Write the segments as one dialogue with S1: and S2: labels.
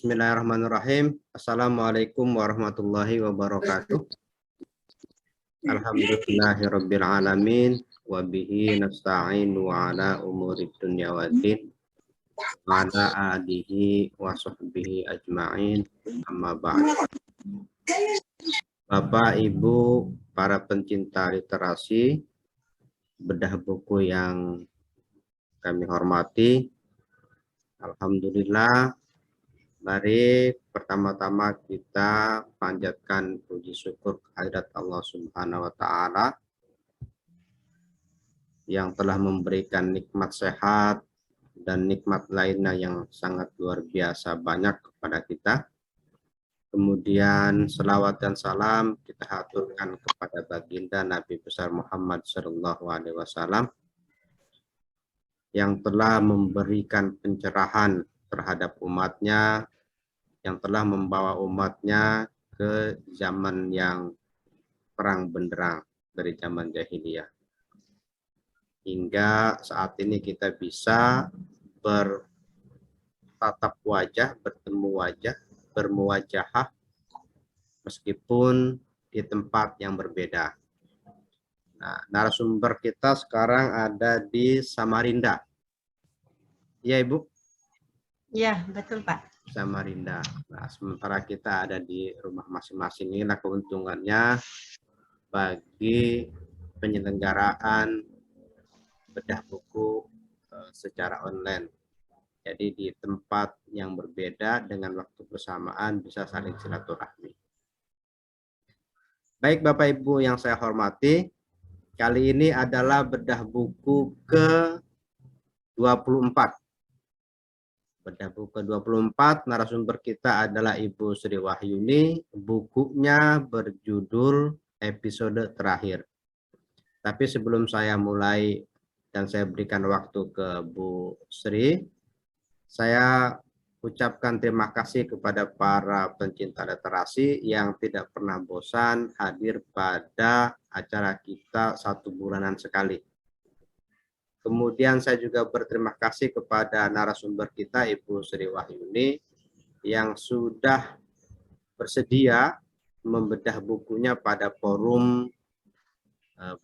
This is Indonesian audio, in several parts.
S1: Bismillahirrahmanirrahim. Assalamualaikum warahmatullahi wabarakatuh. Alhamdulillahirabbil alamin wa bihi nasta'inu ala umurid dunya waddin wa ala alihi wa sahbihi ajma'in. Amma ba'd. Bapak, Ibu, para pencinta literasi, bedah buku yang kami hormati, alhamdulillah, mari pertama-tama kita panjatkan puji syukur kehadirat Allah Subhanahu wa Ta'ala yang telah memberikan nikmat sehat dan nikmat lainnya yang sangat luar biasa banyak kepada kita. Kemudian selawat dan salam kita haturkan kepada baginda Nabi besar Muhammad SAW yang telah memberikan pencerahan terhadap umatnya, yang telah membawa umatnya ke zaman yang perang benderang dari zaman jahiliyah. Hingga saat ini kita bisa bertatap wajah, bertemu wajah, bermuwajahah, meskipun di tempat yang berbeda. Nah, narasumber kita sekarang ada di Samarinda. Ya, Ibu?
S2: Ya, betul, Pak.
S1: Samarinda. Nah, sementara kita ada di rumah masing-masing, inilah keuntungannya bagi penyelenggaraan bedah buku secara online. Jadi di tempat yang berbeda dengan waktu bersamaan bisa saling silaturahmi. Baik Bapak Ibu yang saya hormati, kali ini adalah bedah buku ke-24. Bedah buku ke-24, narasumber kita adalah Ibu Sri Wahyuni. Bukunya berjudul Episode Terakhir. Tapi sebelum saya mulai dan saya berikan waktu ke Bu Sri, saya ucapkan terima kasih kepada para pencinta literasi yang tidak pernah bosan hadir pada acara kita 1 bulanan sekali. Kemudian saya juga berterima kasih kepada narasumber kita Ibu Sri Wahyuni yang sudah bersedia membedah bukunya pada forum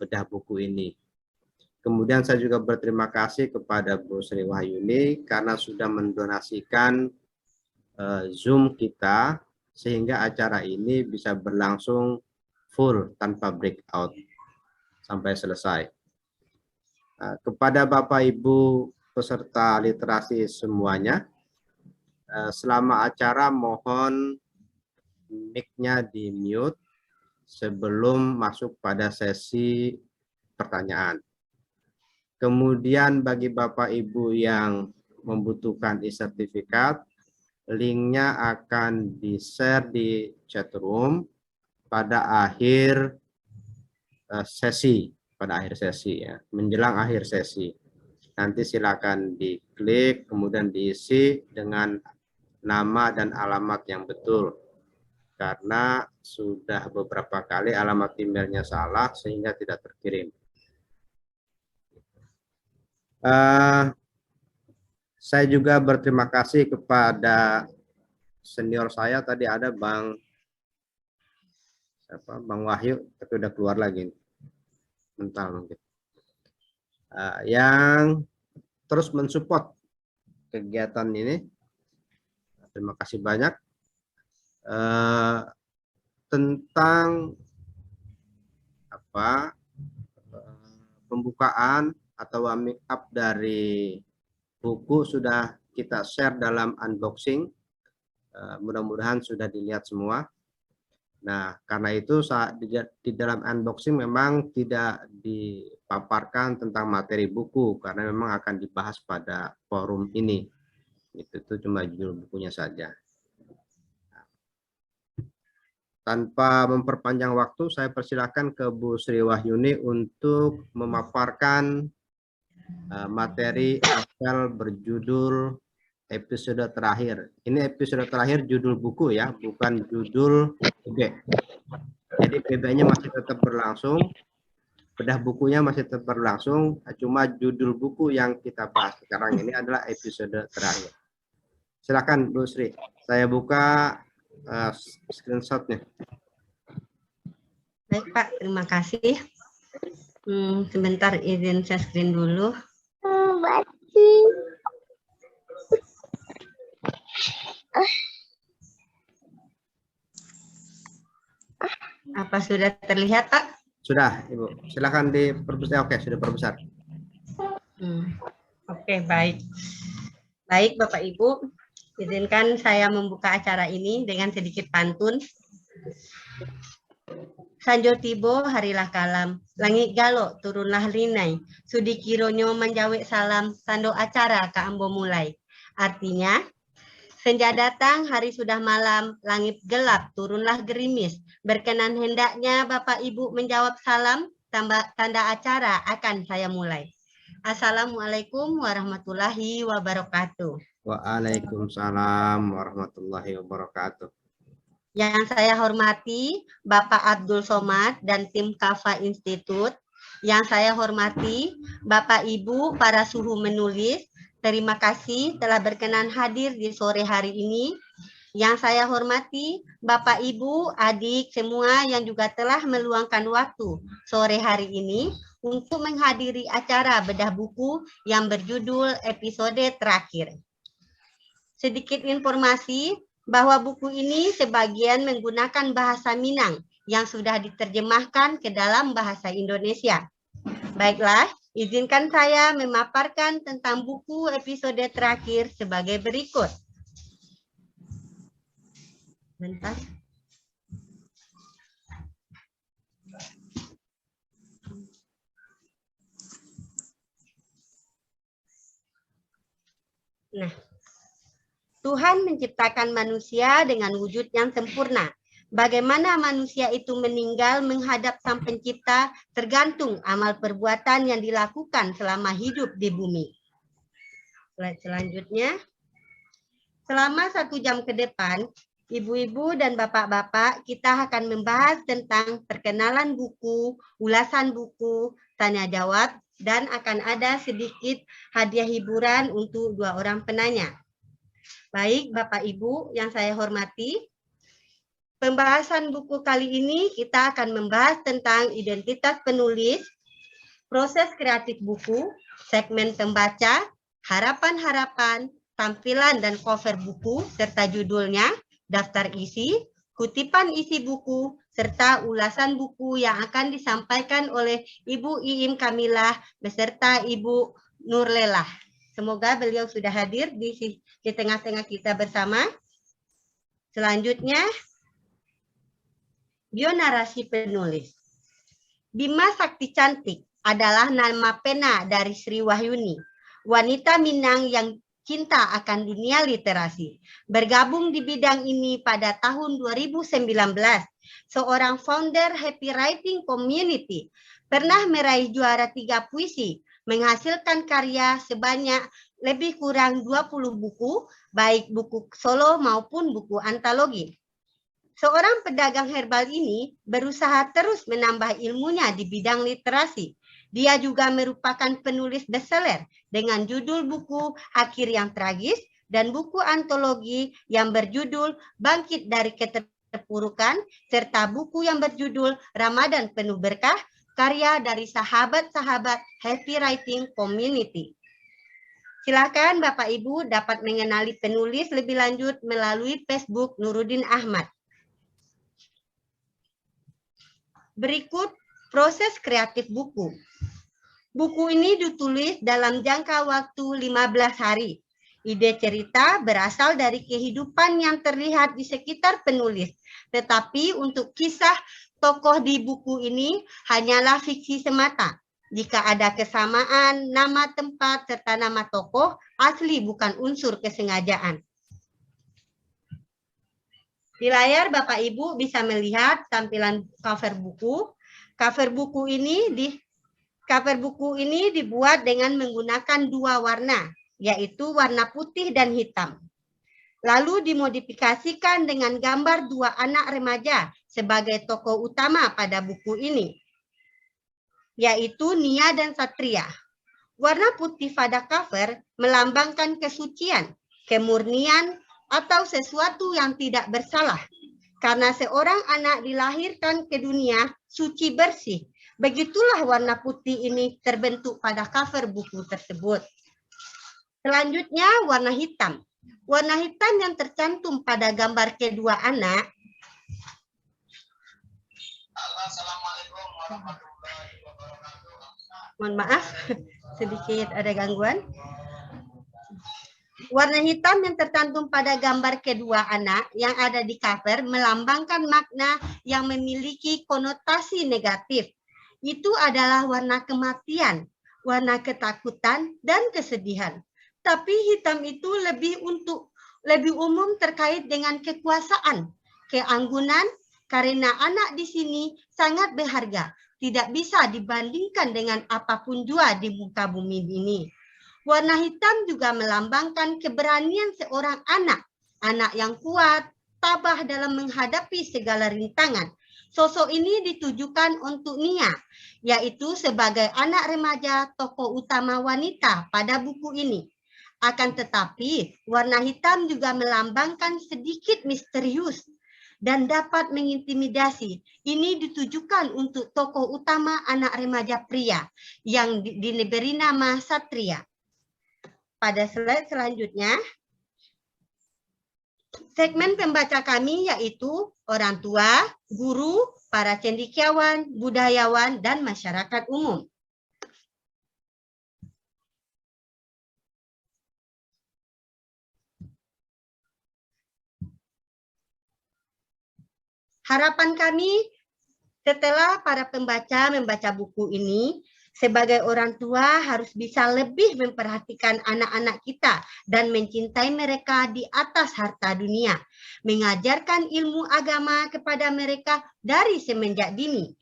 S1: bedah buku ini. Kemudian saya juga berterima kasih kepada Bu Sri Wahyuni karena sudah mendonasikan Zoom kita sehingga acara ini bisa berlangsung full tanpa breakout sampai selesai. Kepada Bapak Ibu peserta literasi semuanya, selama acara mohon mic-nya di mute sebelum masuk pada sesi pertanyaan. Kemudian bagi Bapak Ibu yang membutuhkan e-sertifikat, linknya akan di-share di chat room pada akhir sesi. Pada akhir sesi ya, menjelang akhir sesi. Nanti silakan diklik, kemudian diisi dengan nama dan alamat yang betul. Karena sudah beberapa kali alamat emailnya salah sehingga tidak terkirim. Saya juga berterima kasih kepada senior saya, tadi ada Bang Wahyu, tapi udah keluar lagi. Mental mungkin. Yang terus mensupport kegiatan ini. Terima kasih banyak. Tentang pembukaan atau warming up dari buku sudah kita share dalam unboxing. Mudah-mudahan sudah dilihat semua. Nah, karena itu saat di dalam unboxing memang tidak dipaparkan tentang materi buku karena memang akan dibahas pada forum ini. Itu cuma judul bukunya saja. Tanpa memperpanjang waktu, saya persilakan ke Bu Sri Wahyuni untuk memaparkan materi apel berjudul episode terakhir. Ini episode terakhir judul buku ya, bukan judul PB. Jadi PB-nya masih tetap berlangsung, bedah bukunya masih tetap berlangsung, cuma judul buku yang kita bahas sekarang ini adalah episode terakhir. Silakan Bu Sri. Saya buka screenshotnya.
S2: Baik Pak, terima kasih. Sebentar izin saya screen dulu. Apa sudah terlihat Pak?
S1: Sudah Ibu. Silakan diperbesar. Oke, sudah perbesar.
S2: Oke, baik. Baik Bapak Ibu, izinkan saya membuka acara ini dengan sedikit pantun. Sanjo tibo harilah kalam, langit galo turunlah linai, sudi kironyo menjawek salam, sando acara ka ambo mulai. Artinya, senja datang, hari sudah malam, langit gelap, turunlah gerimis. Berkenan hendaknya Bapak Ibu menjawab salam, tanda acara akan saya mulai. Assalamualaikum warahmatullahi wabarakatuh.
S1: Waalaikumsalam warahmatullahi wabarakatuh.
S2: Yang saya hormati Bapak Abdul Somad dan tim Kafa Institute. Yang saya hormati Bapak Ibu para suhu menulis. Terima kasih telah berkenan hadir di sore hari ini. Yang saya hormati Bapak Ibu, adik semua yang juga telah meluangkan waktu sore hari ini untuk menghadiri acara bedah buku yang berjudul episode terakhir. Sedikit informasi bahwa buku ini sebagian menggunakan bahasa Minang yang sudah diterjemahkan ke dalam bahasa Indonesia. Baiklah, izinkan saya memaparkan tentang buku episode terakhir sebagai berikut. Bentar. Nah, Tuhan menciptakan manusia dengan wujud yang sempurna. Bagaimana manusia itu meninggal menghadap Sang Pencipta tergantung amal perbuatan yang dilakukan selama hidup di bumi. Slide selanjutnya. Selama 1 jam ke depan, ibu-ibu dan bapak-bapak, kita akan membahas tentang perkenalan buku, ulasan buku, tanya jawab, dan akan ada sedikit hadiah hiburan untuk 2 orang penanya. Baik, Bapak Ibu yang saya hormati, pembahasan buku kali ini kita akan membahas tentang identitas penulis, proses kreatif buku, segmen pembaca, harapan-harapan, tampilan dan cover buku, serta judulnya, daftar isi, kutipan isi buku, serta ulasan buku yang akan disampaikan oleh Ibu Iim Kamilah beserta Ibu Nurlelah. Semoga beliau sudah hadir di tengah-tengah kita bersama. Selanjutnya, bionarasi penulis. Bima Sakti Cantik adalah nama pena dari Sri Wahyuni, wanita Minang yang cinta akan dunia literasi. Bergabung di bidang ini pada tahun 2019, seorang founder Happy Writing Community, pernah meraih juara 3 puisi, menghasilkan karya sebanyak lebih kurang 20 buku, baik buku solo maupun buku antologi. Seorang pedagang herbal ini berusaha terus menambah ilmunya di bidang literasi. Dia juga merupakan penulis bestseller dengan judul buku Akhir yang Tragis dan buku antologi yang berjudul Bangkit dari Keterpurukan, serta buku yang berjudul Ramadan Penuh Berkah, karya dari sahabat-sahabat Happy Writing Community. Silakan Bapak Ibu dapat mengenali penulis lebih lanjut melalui Facebook Nuruddin Ahmad. Berikut proses kreatif buku. Buku ini ditulis dalam jangka waktu 15 hari. Ide cerita berasal dari kehidupan yang terlihat di sekitar penulis. Tetapi untuk kisah tokoh di buku ini hanyalah fiksi semata. Jika ada kesamaan, nama tempat, serta nama tokoh, asli bukan unsur kesengajaan. Di layar Bapak Ibu bisa melihat tampilan cover buku. Cover buku ini dibuat dengan menggunakan 2 warna, yaitu warna putih dan hitam. Lalu dimodifikasikan dengan gambar 2 anak remaja sebagai tokoh utama pada buku ini, yaitu Nia dan Satria. Warna putih pada cover melambangkan kesucian, kemurnian, atau sesuatu yang tidak bersalah. Karena seorang anak dilahirkan ke dunia suci bersih. Begitulah warna putih ini terbentuk pada cover buku tersebut. Selanjutnya warna hitam. Warna hitam yang tercantum pada gambar kedua anak. Assalamualaikum warahmatullahi wabarakatuh. Mohon maaf, sedikit ada gangguan. Warna hitam yang tercantum pada gambar kedua anak yang ada di cover melambangkan makna yang memiliki konotasi negatif. Itu adalah warna kematian, warna ketakutan, dan kesedihan. Tapi hitam itu lebih umum terkait dengan kekuasaan, keanggunan, karena anak di sini sangat berharga, tidak bisa dibandingkan dengan apapun jua di muka bumi ini. Warna hitam juga melambangkan keberanian seorang anak, anak yang kuat, tabah dalam menghadapi segala rintangan. Sosok ini ditujukan untuk Nia, yaitu sebagai anak remaja tokoh utama wanita pada buku ini. Akan tetapi, warna hitam juga melambangkan sedikit misterius dan dapat mengintimidasi. Ini ditujukan untuk tokoh utama anak remaja pria yang diberi nama Satria. Pada slide selanjutnya, segmen pembaca kami yaitu orang tua, guru, para cendekiawan, budayawan, dan masyarakat umum. Harapan kami setelah para pembaca membaca buku ini, sebagai orang tua harus bisa lebih memperhatikan anak-anak kita dan mencintai mereka di atas harta dunia. Mengajarkan ilmu agama kepada mereka dari semenjak dini.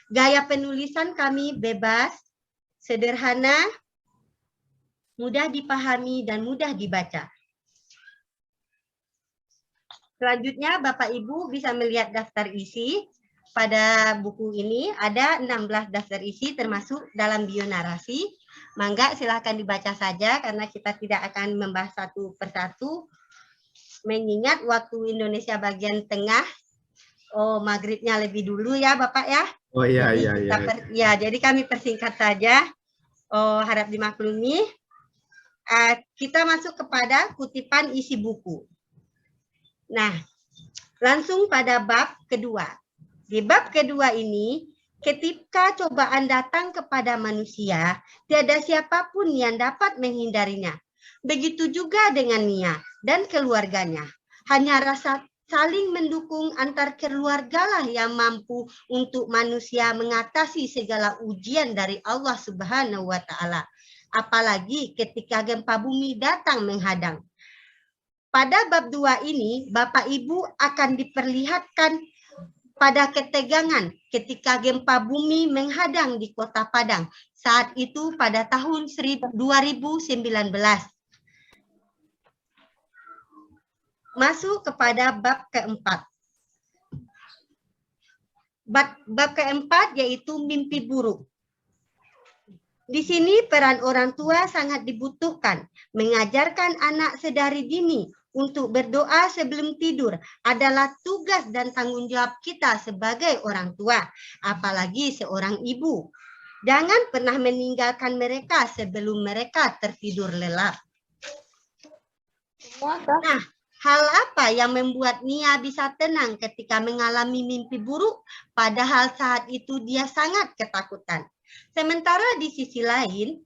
S2: Gaya penulisan kami bebas, sederhana, mudah dipahami, dan mudah dibaca. Selanjutnya Bapak Ibu bisa melihat daftar isi. Pada buku ini ada 16 daftar isi termasuk dalam bionarasi. Mangga silahkan dibaca saja karena kita tidak akan membahas satu persatu. Mengingat waktu Indonesia bagian tengah, maghribnya lebih dulu ya Bapak ya.
S1: Oh iya,
S2: iya. Jadi kami persingkat saja. Harap dimaklumi. Kita masuk kepada kutipan isi buku. Nah, langsung pada bab kedua. Di bab kedua ini, ketika cobaan datang kepada manusia, tiada siapapun yang dapat menghindarinya. Begitu juga dengan Nia dan keluarganya. Hanya rasa saling mendukung antar keluargalah yang mampu untuk manusia mengatasi segala ujian dari Allah Subhanahu wa Ta'ala. Apalagi ketika gempa bumi datang menghadang. Pada bab 2 ini, Bapak Ibu akan diperlihatkan pada ketegangan ketika gempa bumi menghadang di Kota Padang. Saat itu pada tahun 2019. Masuk kepada bab keempat. Bab keempat yaitu mimpi buruk. Di sini peran orang tua sangat dibutuhkan. Mengajarkan anak sedari dini untuk berdoa sebelum tidur adalah tugas dan tanggung jawab kita sebagai orang tua, apalagi seorang ibu. Jangan pernah meninggalkan mereka sebelum mereka tertidur lelap. Nah, hal apa yang membuat Nia bisa tenang ketika mengalami mimpi buruk, padahal saat itu dia sangat ketakutan. Sementara di sisi lain,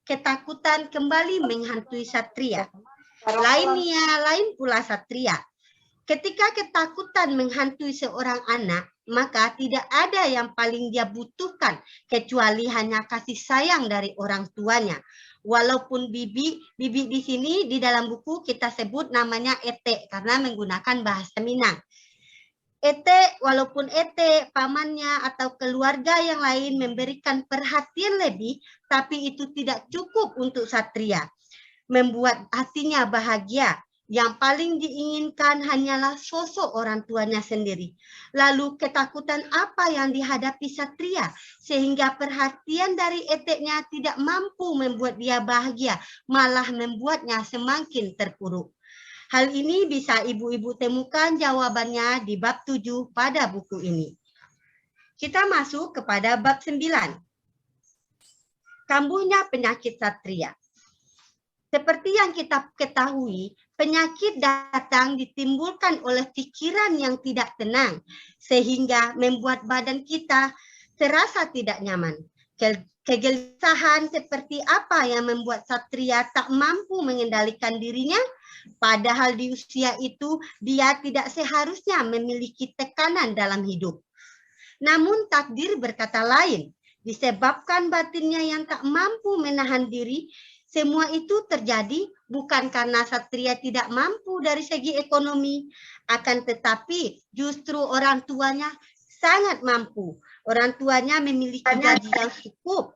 S2: ketakutan kembali menghantui Satria. Lain Nia, lain pula Satria. Ketika ketakutan menghantui seorang anak, maka tidak ada yang paling dia butuhkan kecuali hanya kasih sayang dari orang tuanya. Walaupun bibi di sini di dalam buku kita sebut namanya Ete karena menggunakan bahasa Minang. Walaupun Ete, pamannya atau keluarga yang lain memberikan perhatian lebih, tapi itu tidak cukup untuk Satria. Membuat hatinya bahagia. Yang paling diinginkan hanyalah sosok orang tuanya sendiri. Lalu ketakutan apa yang dihadapi Satria sehingga perhatian dari eteknya tidak mampu membuat dia bahagia, malah membuatnya semakin terpuruk. Hal ini bisa ibu-ibu temukan jawabannya di bab 7 pada buku ini. Kita masuk kepada bab 9. Kambuhnya penyakit Satria. Seperti yang kita ketahui, penyakit datang ditimbulkan oleh pikiran yang tidak tenang, sehingga membuat badan kita terasa tidak nyaman. Kegelisahan seperti apa yang membuat Satria tak mampu mengendalikan dirinya, padahal di usia itu dia tidak seharusnya memiliki tekanan dalam hidup. Namun takdir berkata lain, disebabkan batinnya yang tak mampu menahan diri. Semua itu terjadi bukan karena Satria tidak mampu dari segi ekonomi, akan tetapi justru orang tuanya sangat mampu. Orang tuanya memiliki gaji yang cukup.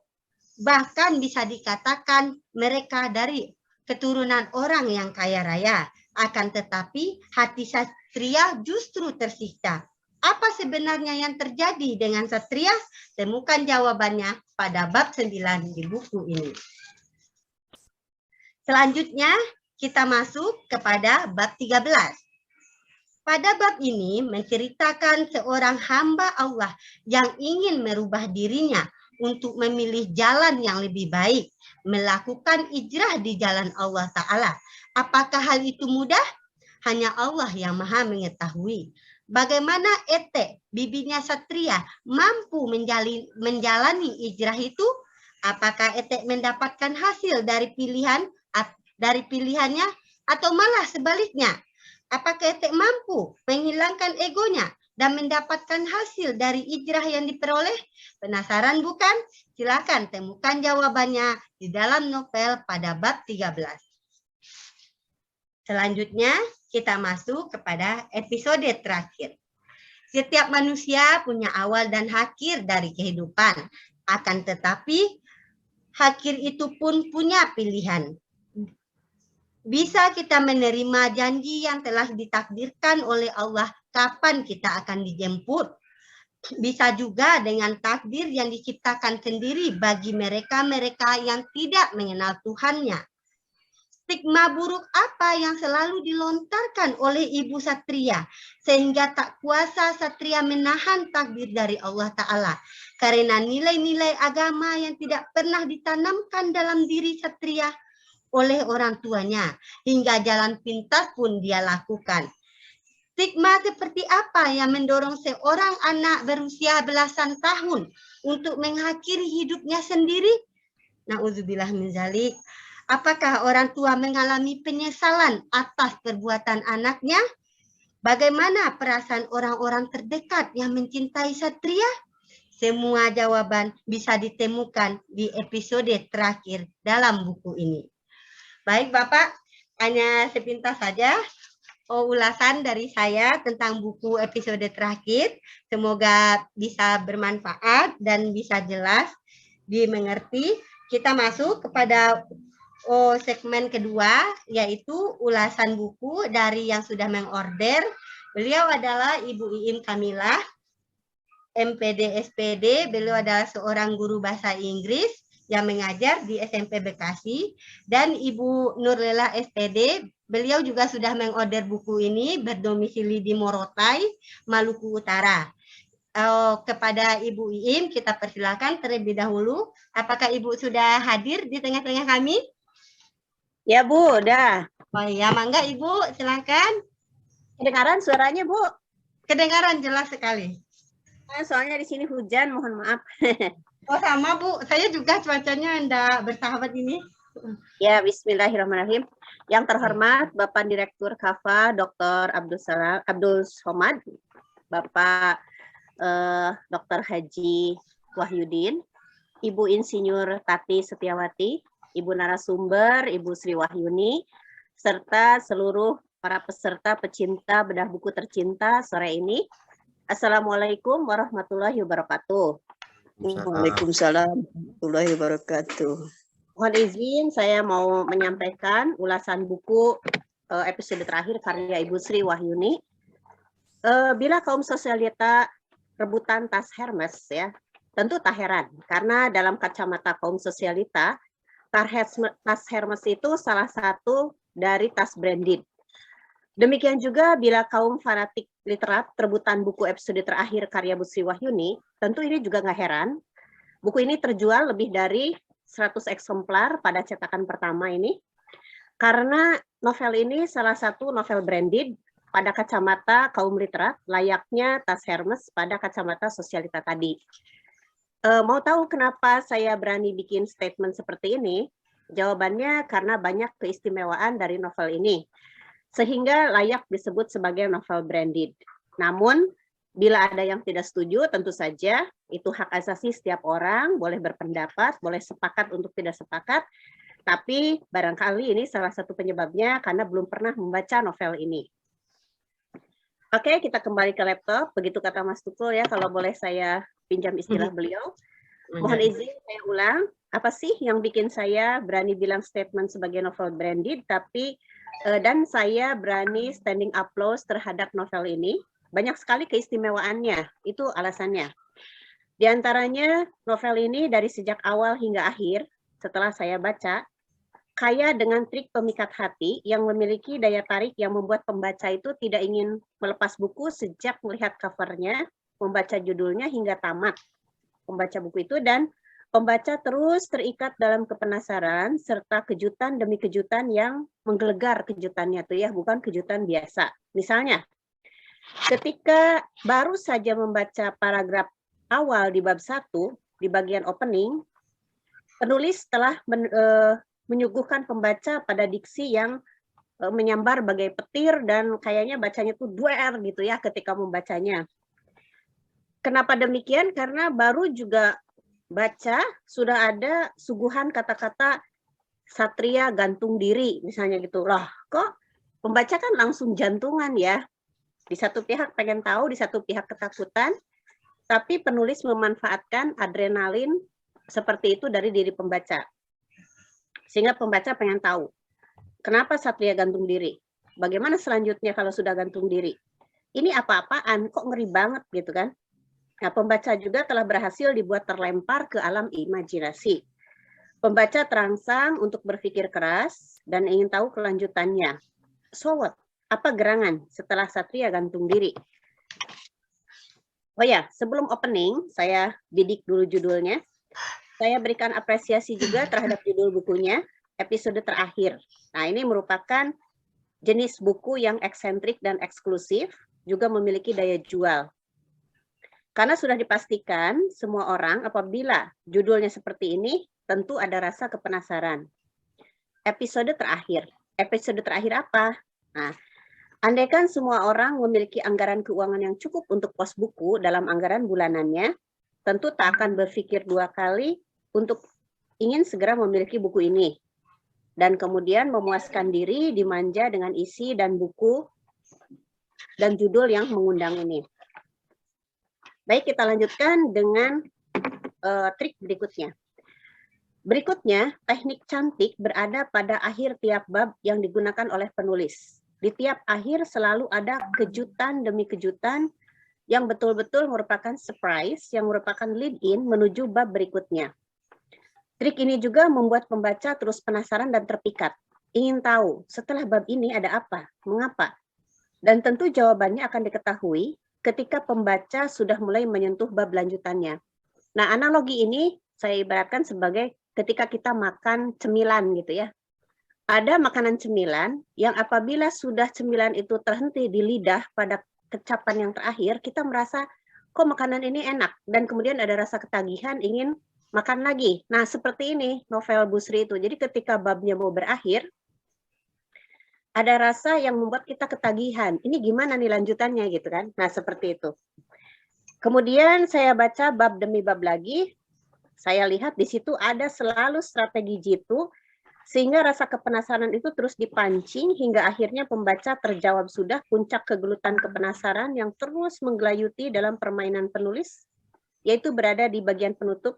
S2: Bahkan bisa dikatakan mereka dari keturunan orang yang kaya raya. Akan tetapi hati Satria justru tersiksa. Apa sebenarnya yang terjadi dengan Satria? Temukan jawabannya pada bab 9 di buku ini. Selanjutnya, kita masuk kepada bab 13. Pada bab ini menceritakan seorang hamba Allah yang ingin merubah dirinya untuk memilih jalan yang lebih baik, melakukan hijrah di jalan Allah Ta'ala. Apakah hal itu mudah? Hanya Allah yang Maha mengetahui. Bagaimana Ete, bibinya Satria, mampu menjalani hijrah itu? Apakah Ete mendapatkan hasil dari pilihannya atau malah sebaliknya? Apakah Ete mampu menghilangkan egonya dan mendapatkan hasil dari hijrah yang diperoleh? Penasaran bukan? Silakan temukan jawabannya di dalam novel pada bab 13. Selanjutnya kita masuk kepada episode terakhir. Setiap manusia punya awal dan akhir dari kehidupan. Akan tetapi akhir itu pun punya pilihan. Bisa kita menerima janji yang telah ditakdirkan oleh Allah kapan kita akan dijemput. Bisa juga dengan takdir yang diciptakan sendiri bagi mereka-mereka yang tidak mengenal Tuhannya. Stigma buruk apa yang selalu dilontarkan oleh Ibu Satria sehingga tak kuasa Satria menahan takdir dari Allah Ta'ala karena nilai-nilai agama yang tidak pernah ditanamkan dalam diri Satria oleh orang tuanya hingga jalan pintas pun dia lakukan. Stigma seperti apa yang mendorong seorang anak berusia belasan tahun untuk mengakhiri hidupnya sendiri? Na'udzubillah min dzalik. Apakah orang tua mengalami penyesalan atas perbuatan anaknya? Bagaimana perasaan orang-orang terdekat yang mencintai Satria? Semua jawaban bisa ditemukan di episode terakhir dalam buku ini. Baik Bapak, hanya sepintas saja ulasan dari saya tentang buku episode terakhir. Semoga bisa bermanfaat dan bisa jelas dimengerti. Kita masuk kepada segmen kedua, yaitu ulasan buku dari yang sudah mengorder. Beliau adalah Ibu Iim Kamilah, MPD SPD. Beliau adalah seorang guru bahasa Inggris yang mengajar di SMP Bekasi. Dan Ibu Nurlela SPD, beliau juga sudah mengorder buku ini, berdomisili di Morotai, Maluku Utara. Kepada Ibu Iim, kita persilakan terlebih dahulu. Apakah Ibu sudah hadir di tengah-tengah kami?
S3: Ya Bu, udah.
S2: Oh ya, mangga Ibu, silakan.
S3: Kedengaran suaranya Bu?
S2: Kedengaran jelas sekali.
S3: Soalnya di sini hujan, mohon maaf.
S2: Oh sama Bu, saya juga cuacanya enggak bersahabat ini.
S3: Ya, bismillahirrahmanirrahim. Yang terhormat Bapak Direktur KAFA, Dr. Abdul Somad, Bapak Dr. Haji Wahyudin, Ibu Insinyur Tati Setiawati, Ibu narasumber, Ibu Sri Wahyuni, serta seluruh para peserta pecinta bedah buku tercinta sore ini. Assalamualaikum warahmatullahi wabarakatuh.
S4: Waalaikumsalam warahmatullahi wabarakatuh.
S3: Mohon izin saya mau menyampaikan ulasan buku episode terakhir karya Ibu Sri Wahyuni. Bila kaum sosialita rebutan tas Hermes ya, tentu tak heran karena dalam kacamata kaum sosialita tas Hermes itu salah satu dari tas branded. Demikian juga bila kaum fanatik literat rebutan buku episode terakhir karya Bu Sri Wahyuni, tentu ini juga nggak heran. Buku ini terjual lebih dari 100 eksemplar pada cetakan pertama ini, karena novel ini salah satu novel branded pada kacamata kaum literat, layaknya tas Hermes pada kacamata sosialita tadi. Mau tahu kenapa saya berani bikin statement seperti ini? Jawabannya karena banyak keistimewaan dari novel ini, sehingga layak disebut sebagai novel branded. Namun, bila ada yang tidak setuju, tentu saja itu hak asasi setiap orang, boleh berpendapat, boleh sepakat untuk tidak sepakat, tapi barangkali ini salah satu penyebabnya karena belum pernah membaca novel ini. Oke, kita kembali ke laptop. Begitu kata Mas Tukul ya, kalau boleh saya pinjam istilah beliau. Mohon izin saya ulang, apa sih yang bikin saya berani bilang statement sebagai novel branded, tapi dan saya berani standing applause terhadap novel ini. Banyak sekali keistimewaannya, itu alasannya. Di antaranya novel ini dari sejak awal hingga akhir, setelah saya baca, kaya dengan trik pemikat hati yang memiliki daya tarik yang membuat pembaca itu tidak ingin melepas buku sejak melihat covernya, membaca judulnya hingga tamat membaca buku itu, dan pembaca terus terikat dalam kepenasaran serta kejutan demi kejutan yang menggelegar kejutannya tuh ya, bukan kejutan biasa. Misalnya, ketika baru saja membaca paragraf awal di bab 1 di bagian opening, penulis telah menyuguhkan pembaca pada diksi yang menyambar bagai petir dan kayaknya bacanya tuh duer gitu ya ketika membacanya. Kenapa demikian? Karena baru juga baca sudah ada suguhan kata-kata satria gantung diri misalnya gitu. Loh, kok pembaca kan langsung jantungan ya. Di satu pihak pengen tahu, di satu pihak ketakutan, tapi penulis memanfaatkan adrenalin seperti itu dari diri pembaca. Sehingga pembaca pengen tahu, kenapa satria gantung diri? Bagaimana selanjutnya kalau sudah gantung diri? Ini apa-apaan, kok ngeri banget gitu kan? Nah, pembaca juga telah berhasil dibuat terlempar ke alam imajinasi. Pembaca terangsang untuk berpikir keras dan ingin tahu kelanjutannya. So what? Apa gerangan setelah satria gantung diri? Oh ya, sebelum opening, saya bidik dulu judulnya. Saya berikan apresiasi juga terhadap judul bukunya, episode terakhir. Nah, ini merupakan jenis buku yang eksentrik dan eksklusif, juga memiliki daya jual. Karena sudah dipastikan semua orang apabila judulnya seperti ini, tentu ada rasa kepenasaran. Episode terakhir. Episode terakhir apa? Nah, andaikan semua orang memiliki anggaran keuangan yang cukup untuk pos buku dalam anggaran bulanannya, tentu tak akan berpikir dua kali untuk ingin segera memiliki buku ini. Dan kemudian memuaskan diri dimanja dengan isi dan buku dan judul yang mengundang ini. Baik, kita lanjutkan dengan trik berikutnya. Berikutnya, teknik cantik berada pada akhir tiap bab yang digunakan oleh penulis. Di tiap akhir selalu ada kejutan demi kejutan yang betul-betul merupakan surprise, yang merupakan lead-in menuju bab berikutnya. Trik ini juga membuat pembaca terus penasaran dan terpikat. Ingin tahu, setelah bab ini ada apa? Mengapa? Dan tentu jawabannya akan diketahui ketika pembaca sudah mulai menyentuh bab lanjutannya. Nah, analogi ini saya ibaratkan sebagai ketika kita makan cemilan gitu ya. Ada makanan cemilan yang apabila sudah cemilan itu terhenti di lidah pada kecapan yang terakhir, kita merasa kok makanan ini enak dan kemudian ada rasa ketagihan ingin makan lagi. Nah, seperti ini novel Bu Sri itu. Jadi ketika babnya mau berakhir, ada rasa yang membuat kita ketagihan. Ini gimana nih lanjutannya gitu kan? Nah, seperti itu. Kemudian saya baca bab demi bab lagi. Saya lihat di situ ada selalu strategi jitu, sehingga rasa kepenasaran itu terus dipancing hingga akhirnya pembaca terjawab sudah puncak kegelutan kepenasaran yang terus menggelayuti dalam permainan penulis, yaitu berada di bagian penutup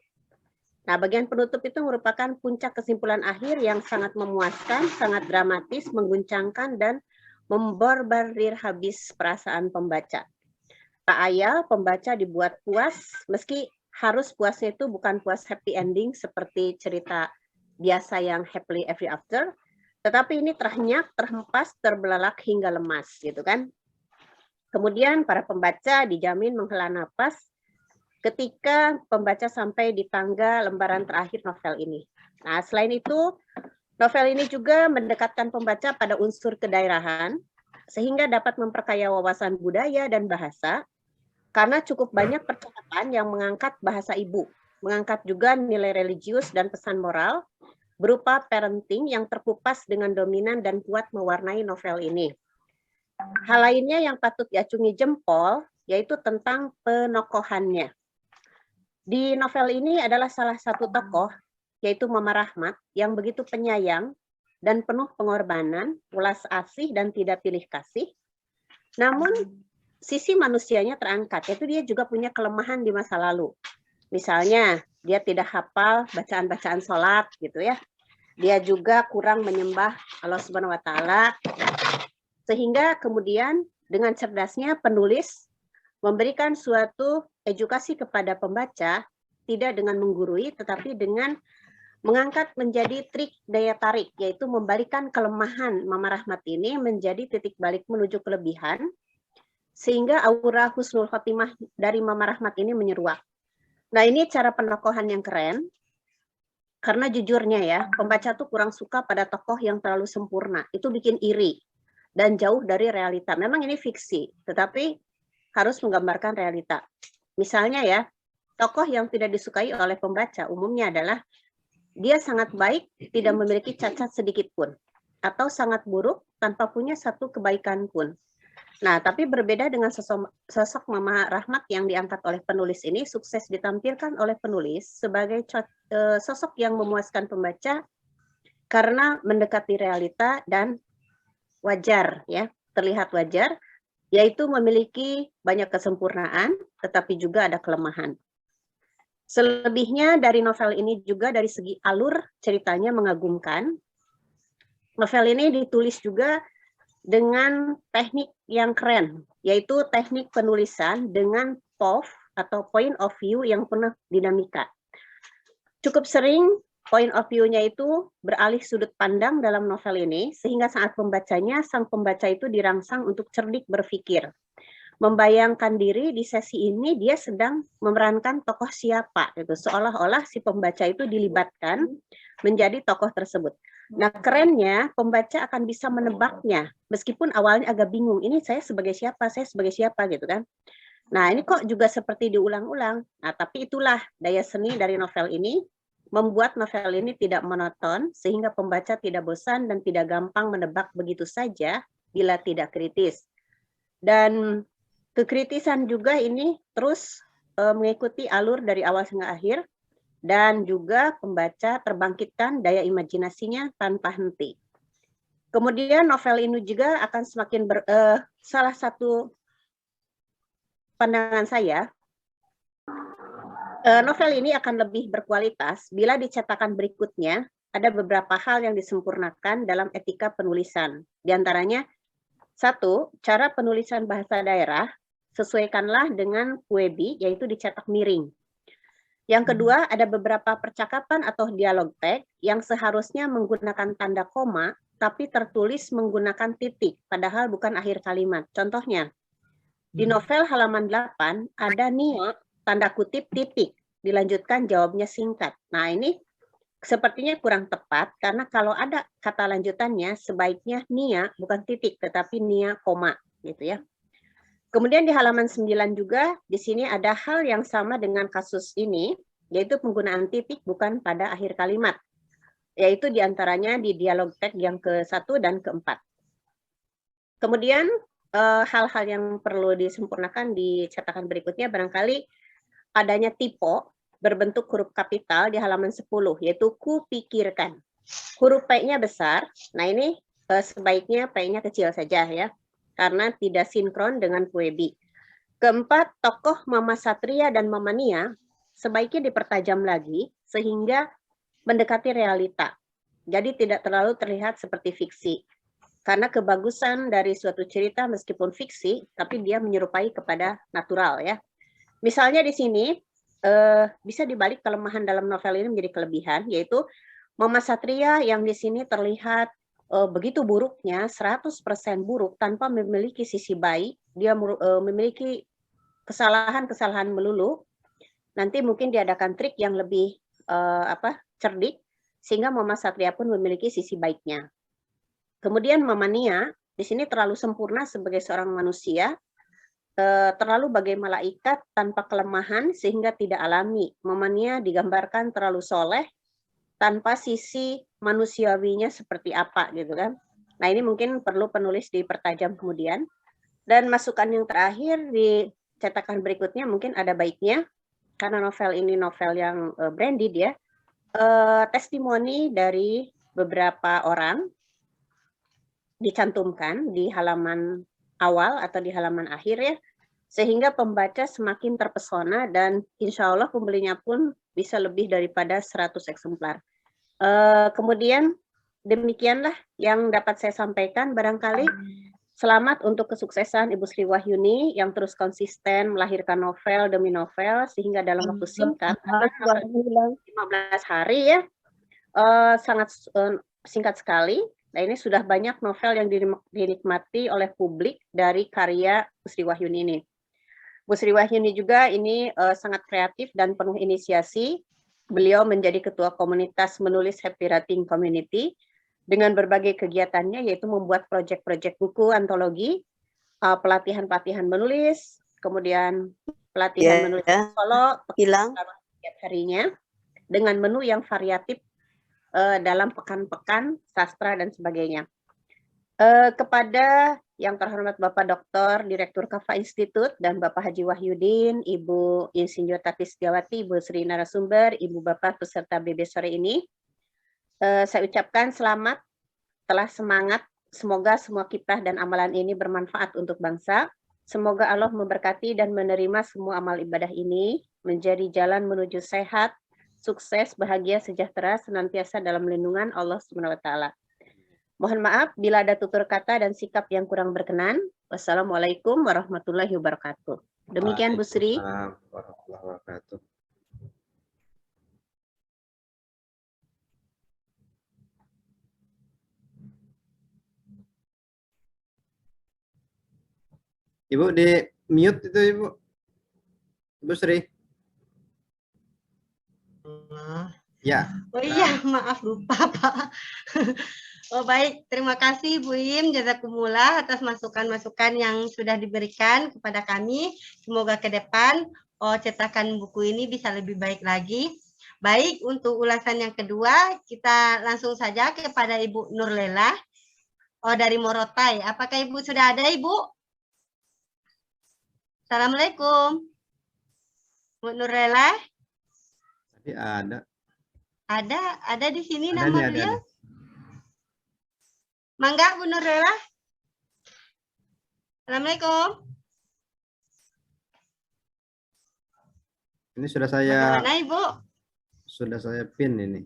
S3: Nah, bagian penutup itu merupakan puncak kesimpulan akhir yang sangat memuaskan, sangat dramatis, mengguncangkan, dan memborbardir habis perasaan pembaca. Tak ayal pembaca dibuat puas, meski harus puasnya itu bukan puas happy ending seperti cerita biasa yang happily ever after, tetapi ini terhenyak, terhempas, terbelalak hingga lemas, gitu kan. Kemudian para pembaca dijamin menghela napas ketika pembaca sampai di tangga lembaran terakhir novel ini. Nah, selain itu, novel ini juga mendekatkan pembaca pada unsur kedaerahan, sehingga dapat memperkaya wawasan budaya dan bahasa, karena cukup banyak percakapan yang mengangkat bahasa ibu, mengangkat juga nilai religius dan pesan moral, berupa parenting yang terkupas dengan dominan dan kuat mewarnai novel ini. Hal lainnya yang patut diacungi jempol, yaitu tentang penokohannya. Di novel ini adalah salah satu tokoh, yaitu Mama Rahmat, yang begitu penyayang dan penuh pengorbanan, ulas asih dan tidak pilih kasih. Namun, sisi manusianya terangkat, yaitu dia juga punya kelemahan di masa lalu. Misalnya, dia tidak hafal bacaan-bacaan sholat, gitu ya. Dia juga kurang menyembah Allah Subhanahu wa Ta'ala, sehingga kemudian dengan cerdasnya penulis memberikan suatu edukasi kepada pembaca, tidak dengan menggurui, tetapi dengan mengangkat menjadi trik daya tarik, yaitu membalikan kelemahan Mama Rahmat ini menjadi titik balik menuju kelebihan, sehingga aura husnul khotimah dari Mama Rahmat ini menyeruak. Nah, ini cara penokohan yang keren, karena jujurnya ya, pembaca tuh kurang suka pada tokoh yang terlalu sempurna. Itu bikin iri dan jauh dari realita. Memang ini fiksi, tetapi harus menggambarkan realita. Misalnya ya, tokoh yang tidak disukai oleh pembaca umumnya adalah dia sangat baik, tidak memiliki cacat sedikit pun, atau sangat buruk tanpa punya satu kebaikan pun. Nah, tapi berbeda dengan sosok Mama Rahmat yang diangkat oleh penulis ini, sukses ditampilkan oleh penulis sebagai sosok yang memuaskan pembaca karena mendekati realita dan wajar, ya, terlihat wajar, yaitu memiliki banyak kesempurnaan, tetapi juga ada kelemahan. Selebihnya dari novel ini juga dari segi alur ceritanya mengagumkan. Novel ini ditulis juga dengan teknik yang keren, yaitu teknik penulisan dengan POV atau point of view yang penuh dinamika. Cukup sering point of view-nya itu beralih sudut pandang dalam novel ini, sehingga saat pembacanya, sang pembaca itu dirangsang untuk cerdik berpikir. Membayangkan diri di sesi ini dia sedang memerankan tokoh siapa, gitu. Seolah-olah si pembaca itu dilibatkan menjadi tokoh tersebut. Nah, kerennya pembaca akan bisa menebaknya, meskipun awalnya agak bingung, ini saya sebagai siapa gitu kan. Nah, ini kok juga seperti diulang-ulang. Nah, tapi itulah daya seni dari novel ini, membuat novel ini tidak monoton, sehingga pembaca tidak bosan dan tidak gampang menebak begitu saja bila tidak kritis. Dan kekritisan juga ini terus mengikuti alur dari awal hingga akhir, dan juga pembaca terbangkitkan daya imajinasinya tanpa henti. Kemudian novel ini juga akan semakin salah satu pandangan saya, novel ini akan lebih berkualitas bila di cetakan berikutnya ada beberapa hal yang disempurnakan dalam etika penulisan. Di antaranya, 1, cara penulisan bahasa daerah, sesuaikanlah dengan Puebi, yaitu dicetak miring. Yang kedua, ada beberapa percakapan atau dialog teks yang seharusnya menggunakan tanda koma, tapi tertulis menggunakan titik, padahal bukan akhir kalimat. Contohnya, di novel halaman 8, ada Nia, tanda kutip titik, dilanjutkan jawabnya singkat. Nah, ini sepertinya kurang tepat, karena kalau ada kata lanjutannya, sebaiknya Nia, bukan titik, tetapi Nia, koma, gitu ya. Kemudian di halaman 9 juga, di sini ada hal yang sama dengan kasus ini, yaitu penggunaan titik bukan pada akhir kalimat, yaitu diantaranya di dialog teks yang ke-1 dan ke-4. Kemudian hal-hal yang perlu disempurnakan di cetakan berikutnya, barangkali adanya typo berbentuk huruf kapital di halaman 10, yaitu kupikirkan. Huruf P-nya besar, nah ini sebaiknya P-nya kecil saja ya, karena tidak sinkron dengan Puebi. Keempat, tokoh Mama Satria dan Mama Nia sebaiknya dipertajam lagi sehingga mendekati realita. Jadi tidak terlalu terlihat seperti fiksi. Karena kebagusan dari suatu cerita meskipun fiksi, tapi dia menyerupai kepada natural ya. Misalnya di sini bisa dibalik kelemahan dalam novel ini menjadi kelebihan, yaitu Mama Satria yang di sini terlihat begitu buruknya, 100% buruk tanpa memiliki sisi baik, dia memiliki kesalahan-kesalahan melulu. Nanti mungkin diadakan trik yang lebih cerdik, sehingga Mama Satria pun memiliki sisi baiknya. Kemudian Mama Nia di sini terlalu sempurna sebagai seorang manusia, terlalu bagai malaikat tanpa kelemahan sehingga tidak alami. Mama Nia digambarkan terlalu soleh tanpa sisi manusiawinya seperti apa gitu kan. Nah ini mungkin perlu penulis dipertajam kemudian. Dan masukan yang terakhir di cetakan berikutnya mungkin ada baiknya, karena novel ini novel yang branded ya, testimoni dari beberapa orang dicantumkan di halaman awal atau di halaman akhir ya, sehingga pembaca semakin terpesona dan insya Allah pembelinya pun bisa lebih daripada 100 eksemplar. Kemudian demikianlah yang dapat saya sampaikan. Barangkali selamat untuk kesuksesan Ibu Sri Wahyuni yang terus konsisten melahirkan novel demi novel sehingga dalam waktu singkat, 15 hari ya, sangat singkat sekali. Nah ini sudah banyak novel yang dinikmati oleh publik dari karya Bu Sri Wahyuni ini. Bu Sri Wahyuni juga ini sangat kreatif dan penuh inisiasi. Beliau menjadi ketua komunitas menulis Happy Writing Community dengan berbagai kegiatannya, yaitu membuat proyek-proyek buku antologi, pelatihan-pelatihan menulis, kemudian pelatihan menulis solo setiap harinya dengan menu yang variatif dalam pekan-pekan sastra dan sebagainya. Kepada yang terhormat Bapak Dr. Direktur Kafa Institute dan Bapak Haji Wahyudin, Ibu Insinyur Tati Setiawati, Ibu Sri narasumber, Ibu Bapak peserta BB sore ini, saya ucapkan selamat, telah semangat. Semoga semua kiprah dan amalan ini bermanfaat untuk bangsa. Semoga Allah memberkati dan menerima semua amal ibadah ini menjadi jalan menuju sehat, sukses, bahagia, sejahtera, senantiasa dalam lindungan Allah SWT. Mohon maaf bila ada tutur kata dan sikap yang kurang berkenan. Wassalamualaikum warahmatullahi wabarakatuh. Demikian Bu Sri.
S1: Waalaikumsalam warahmatullahi wabarakatuh. Ibu di mute itu Ibu. Ibu Sri. Ya.
S2: Oh iya, maaf lupa Pak. Oh baik, terima kasih Bu Im, jazakumullah atas masukan-masukan yang sudah diberikan kepada kami. Semoga ke depan cetakan buku ini bisa lebih baik lagi. Baik, untuk ulasan yang kedua, kita langsung saja kepada Ibu Nurlela dari Morotai. Apakah Ibu sudah ada, Ibu? Assalamualaikum. Bu Nurlela?
S1: Tadi ada.
S2: Ada di sini
S1: Ada
S2: nama
S1: nih,
S2: beliau.
S1: ada.
S2: Mangga Bu Nurlela. Assalamualaikum.
S1: Ini sudah saya
S2: Bagaimana Ibu?
S1: Sudah saya pin ini.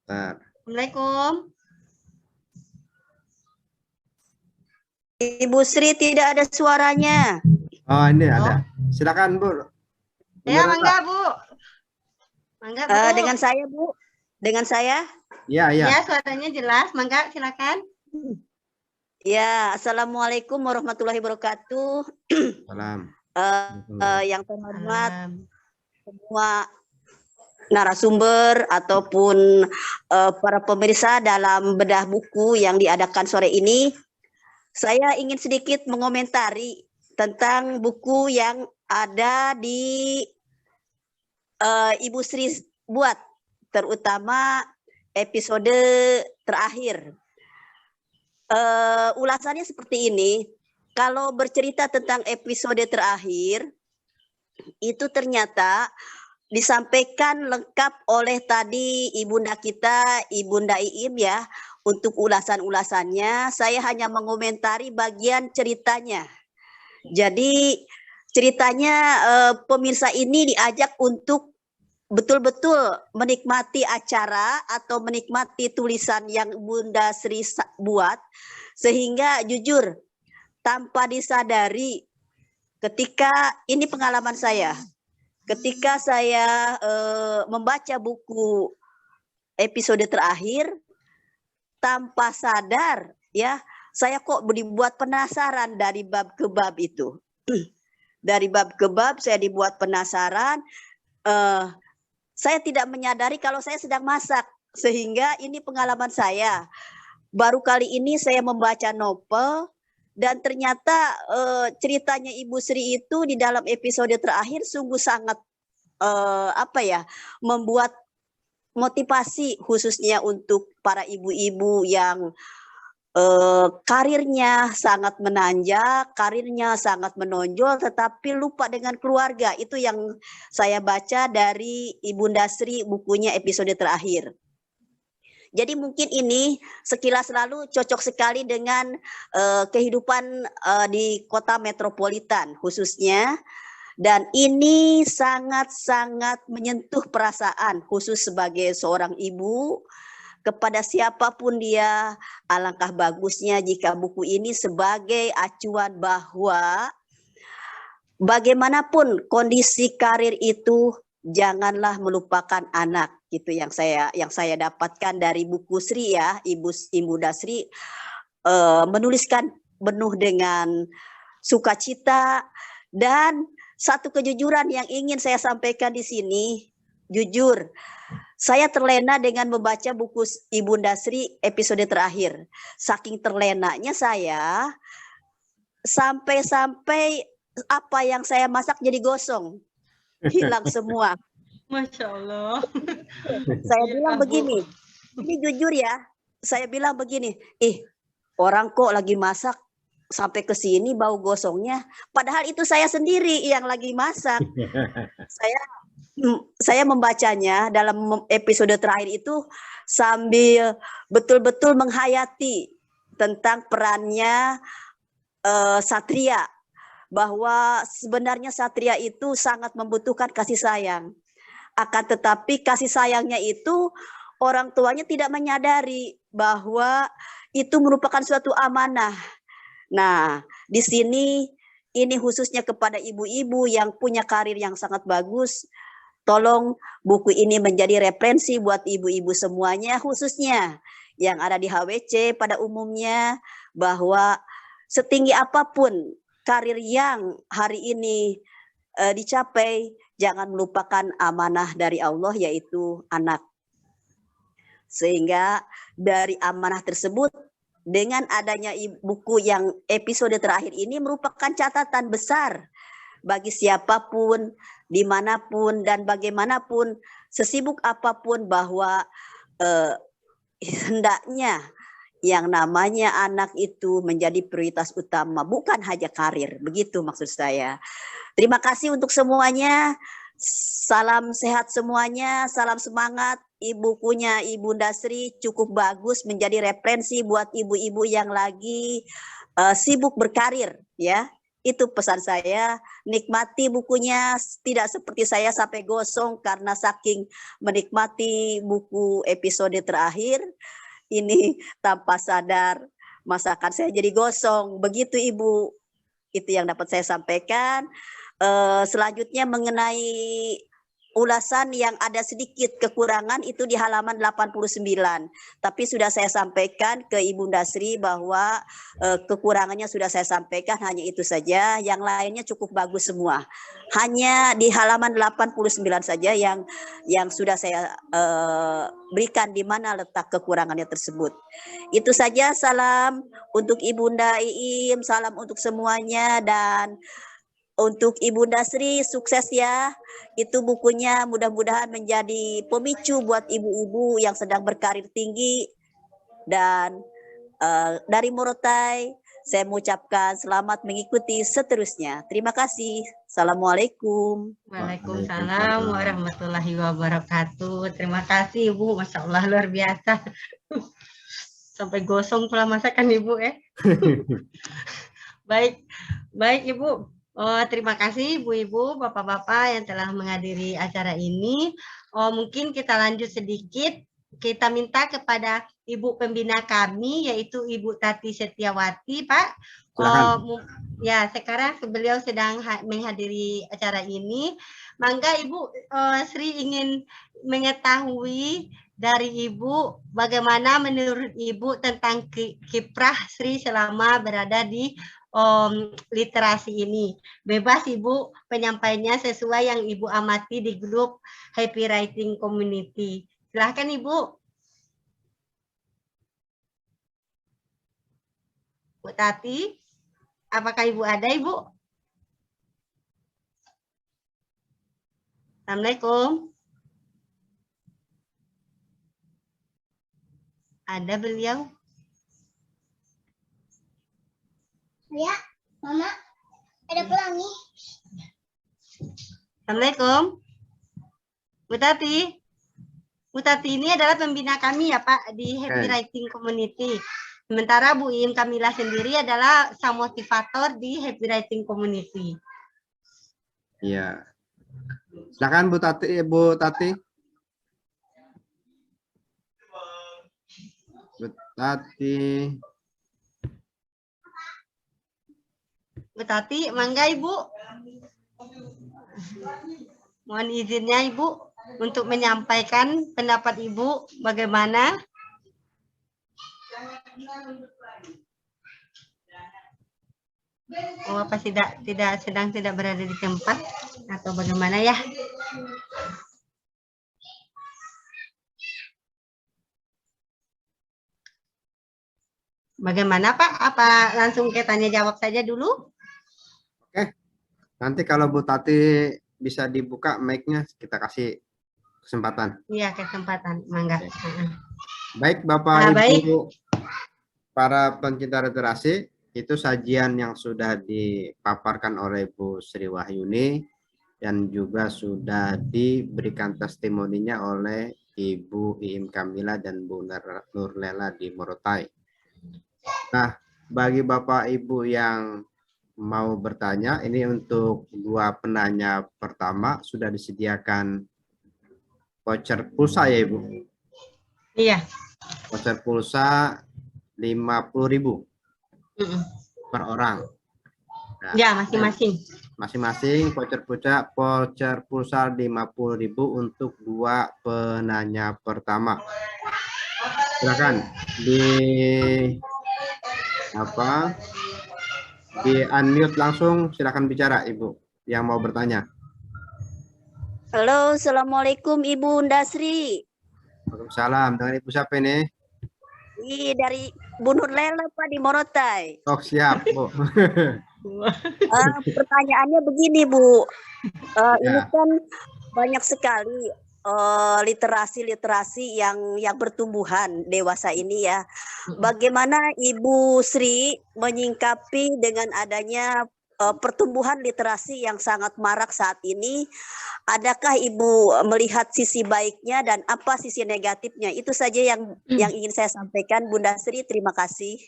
S1: Bentar.
S2: Assalamualaikum.
S4: Ibu Sri tidak ada suaranya.
S1: Oh, ini ada. Silakan, Bu.
S2: Ya,
S1: Nurlela.
S2: mangga Bu. Mangga Bu.
S4: Dengan saya, Bu. Dengan saya?
S1: Iya, iya.
S2: Ya, suaranya jelas. Mangga, silakan.
S4: Ya, Assalamualaikum warahmatullahi wabarakatuh.
S1: Salam.
S4: Yang terhormat semua narasumber ataupun para pemirsa dalam bedah buku yang diadakan sore ini, saya ingin sedikit mengomentari tentang buku yang ada di Ibu Sri buat, terutama episode terakhir. Ulasannya seperti ini. Kalau bercerita tentang episode terakhir, itu ternyata disampaikan lengkap oleh tadi Ibunda kita, Ibunda Iim ya, untuk ulasan-ulasannya. Saya hanya mengomentari bagian ceritanya. Jadi ceritanya pemirsa ini diajak untuk betul-betul menikmati acara atau menikmati tulisan yang Bunda Sri buat, sehingga jujur tanpa disadari ketika ini pengalaman saya, ketika saya membaca buku episode terakhir, tanpa sadar ya saya kok dibuat penasaran dari bab ke bab itu. Dari bab ke bab saya dibuat penasaran. Saya tidak menyadari kalau saya sedang masak, sehingga ini pengalaman saya. Baru kali ini saya membaca novel dan ternyata ceritanya Ibu Sri itu di dalam episode terakhir sungguh sangat membuat motivasi khususnya untuk para ibu-ibu yang karirnya sangat menanjak, karirnya sangat menonjol, tetapi lupa dengan keluarga. Itu yang saya baca dari Ibunda Sri bukunya episode terakhir. Jadi mungkin ini sekilas lalu cocok sekali dengan kehidupan di kota metropolitan khususnya. Dan ini sangat-sangat menyentuh perasaan khusus sebagai seorang ibu. Kepada siapapun dia, alangkah bagusnya jika buku ini sebagai acuan bahwa bagaimanapun kondisi karir itu janganlah melupakan anak, gitu yang saya dapatkan dari buku Sri ya, Ibunda Sri menuliskan penuh dengan sukacita. Dan satu kejujuran yang ingin saya sampaikan di sini, jujur saya terlena dengan membaca buku Ibunda Sri episode terakhir. Saking terlenanya saya, sampai apa yang saya masak jadi gosong. Hilang semua.
S2: Masya Allah.
S4: Saya bilang begini, ini jujur ya, saya bilang begini, orang kok lagi masak sampai ke sini bau gosongnya. Padahal itu saya sendiri yang lagi masak. Saya membacanya dalam episode terakhir itu sambil betul-betul menghayati tentang perannya Satria, bahwa sebenarnya Satria itu sangat membutuhkan kasih sayang. Akan tetapi kasih sayangnya itu orang tuanya tidak menyadari bahwa itu merupakan suatu amanah. Nah, di sini ini khususnya kepada ibu-ibu yang punya karir yang sangat bagus. Tolong buku ini menjadi referensi buat ibu-ibu semuanya, khususnya yang ada di HWC pada umumnya, bahwa setinggi apapun karir yang hari ini dicapai, jangan melupakan amanah dari Allah, yaitu anak. Sehingga dari amanah tersebut, dengan adanya buku yang episode terakhir ini merupakan catatan besar bagi siapapun, dimanapun dan bagaimanapun, sesibuk apapun, bahwa hendaknya yang namanya anak itu menjadi prioritas utama, bukan hanya karir. Begitu maksud saya. Terima kasih untuk semuanya. Salam sehat semuanya, salam semangat. Bukunya Ibunda Sri cukup bagus, menjadi referensi buat ibu-ibu yang lagi sibuk berkarir ya. Itu pesan saya, nikmati bukunya, tidak seperti saya sampai gosong karena saking menikmati buku episode terakhir. Ini tanpa sadar masakan saya jadi gosong. Begitu Ibu, itu yang dapat saya sampaikan. Selanjutnya mengenai ulasan yang ada sedikit kekurangan itu di halaman 89. Tapi sudah saya sampaikan ke Ibunda Sri bahwa kekurangannya sudah saya sampaikan, hanya itu saja. Yang lainnya cukup bagus semua. Hanya di halaman 89 saja yang sudah saya berikan di mana letak kekurangannya tersebut. Itu saja, salam untuk Ibunda Iim, salam untuk semuanya, dan untuk Ibunda Sri, sukses ya. Itu bukunya mudah-mudahan menjadi pemicu buat ibu-ibu yang sedang berkarir tinggi. Dan dari Morotai, saya mengucapkan selamat mengikuti seterusnya. Terima kasih. Assalamualaikum.
S2: Waalaikumsalam warahmatullahi wabarakatuh. Terima kasih Ibu, Masya Allah luar biasa. Sampai gosong pula masakan Ibu ya. Baik Ibu. Oh, terima kasih Ibu-Ibu, Bapak-Bapak yang telah menghadiri acara ini. Oh, mungkin kita lanjut sedikit. Kita minta kepada Ibu pembina kami, yaitu Ibu Tati Setiawati, Pak.
S1: Silakan.
S2: Ya, sekarang beliau sedang menghadiri acara ini. Mangga Ibu Sri ingin mengetahui dari Ibu bagaimana menurut Ibu tentang kiprah Sri selama berada di literasi ini. Bebas Ibu penyampaiannya sesuai yang Ibu amati di grup Happy Writing Community. Silahkan Ibu. Bu Tati, apakah Ibu ada Ibu? Assalamualaikum. Ada beliau?
S5: Ya, Mama, ada pelangi.
S2: Assalamualaikum. Bu Tati. Bu Tati ini adalah pembina kami ya Pak di Happy Writing Community. Sementara Bu Im Kamila sendiri adalah sang motivator di Happy Writing Community.
S1: Iya. Silakan Bu Tati, Bu Tati. Bu Tati.
S2: Bu Tati, mangga Ibu. Mohon izinnya Ibu untuk menyampaikan pendapat Ibu bagaimana. Oh, apa sedang tidak berada di tempat atau bagaimana ya? Bagaimana Pak? Apa langsung kita tanya jawab saja dulu?
S1: Oke. Nanti kalau Bu Tati bisa dibuka mic-nya, kita kasih kesempatan.
S2: Iya, kesempatan. Mangga.
S1: Baik, Bapak Ibu,
S2: baik.
S1: para pencinta literasi, itu sajian yang sudah dipaparkan oleh Bu Sri Wahyuni dan juga sudah diberikan testimoninya oleh Ibu Iim Kamila dan Bu Nurlela di Morotai. Nah, bagi Bapak Ibu yang mau bertanya, ini untuk dua penanya pertama sudah disediakan voucher pulsa ya Ibu?
S2: Iya.
S1: Voucher pulsa 50.000 per orang. Nah,
S2: ya, masing-masing.
S1: Masing-masing voucher pulsa 50.000 untuk dua penanya pertama. Silakan di unmute langsung, silakan bicara Ibu yang mau bertanya.
S4: Halo, Assalamualaikum Ibu Ndasri.
S1: Waalaikumsalam. Dengan Ibu siapa ini?
S4: Dari Bu Nurlela Pak di Morotai.
S1: Oh, siap Bu.
S4: Pertanyaannya begini Bu, ini kan banyak sekali literasi yang bertumbuhan dewasa ini ya. Bagaimana Ibu Sri menyingkapi dengan adanya pertumbuhan literasi yang sangat marak saat ini? Adakah Ibu melihat sisi baiknya dan apa sisi negatifnya? Itu saja yang ingin saya sampaikan, Bunda Sri. Terima kasih.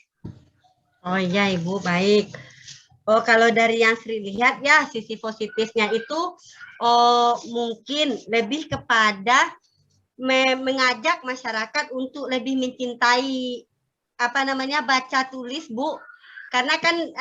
S2: Oh iya Ibu, baik. Oh, kalau dari yang Sri lihat ya, sisi positifnya itu mungkin lebih kepada mengajak masyarakat untuk lebih mencintai baca tulis Bu. Karena kan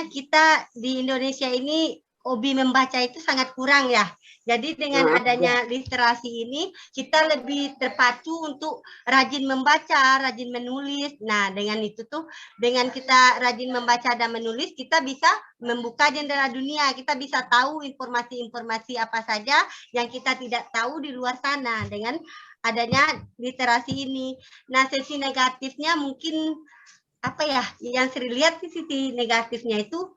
S2: kita di Indonesia ini hobi membaca itu sangat kurang ya. Jadi dengan adanya literasi ini kita lebih terpacu untuk rajin membaca, rajin menulis. Nah, dengan itu tuh dengan kita rajin membaca dan menulis, kita bisa membuka jendela dunia. Kita bisa tahu informasi-informasi apa saja yang kita tidak tahu di luar sana dengan adanya literasi ini. Nah, sisi negatifnya mungkin yang Sri lihat sisi negatifnya itu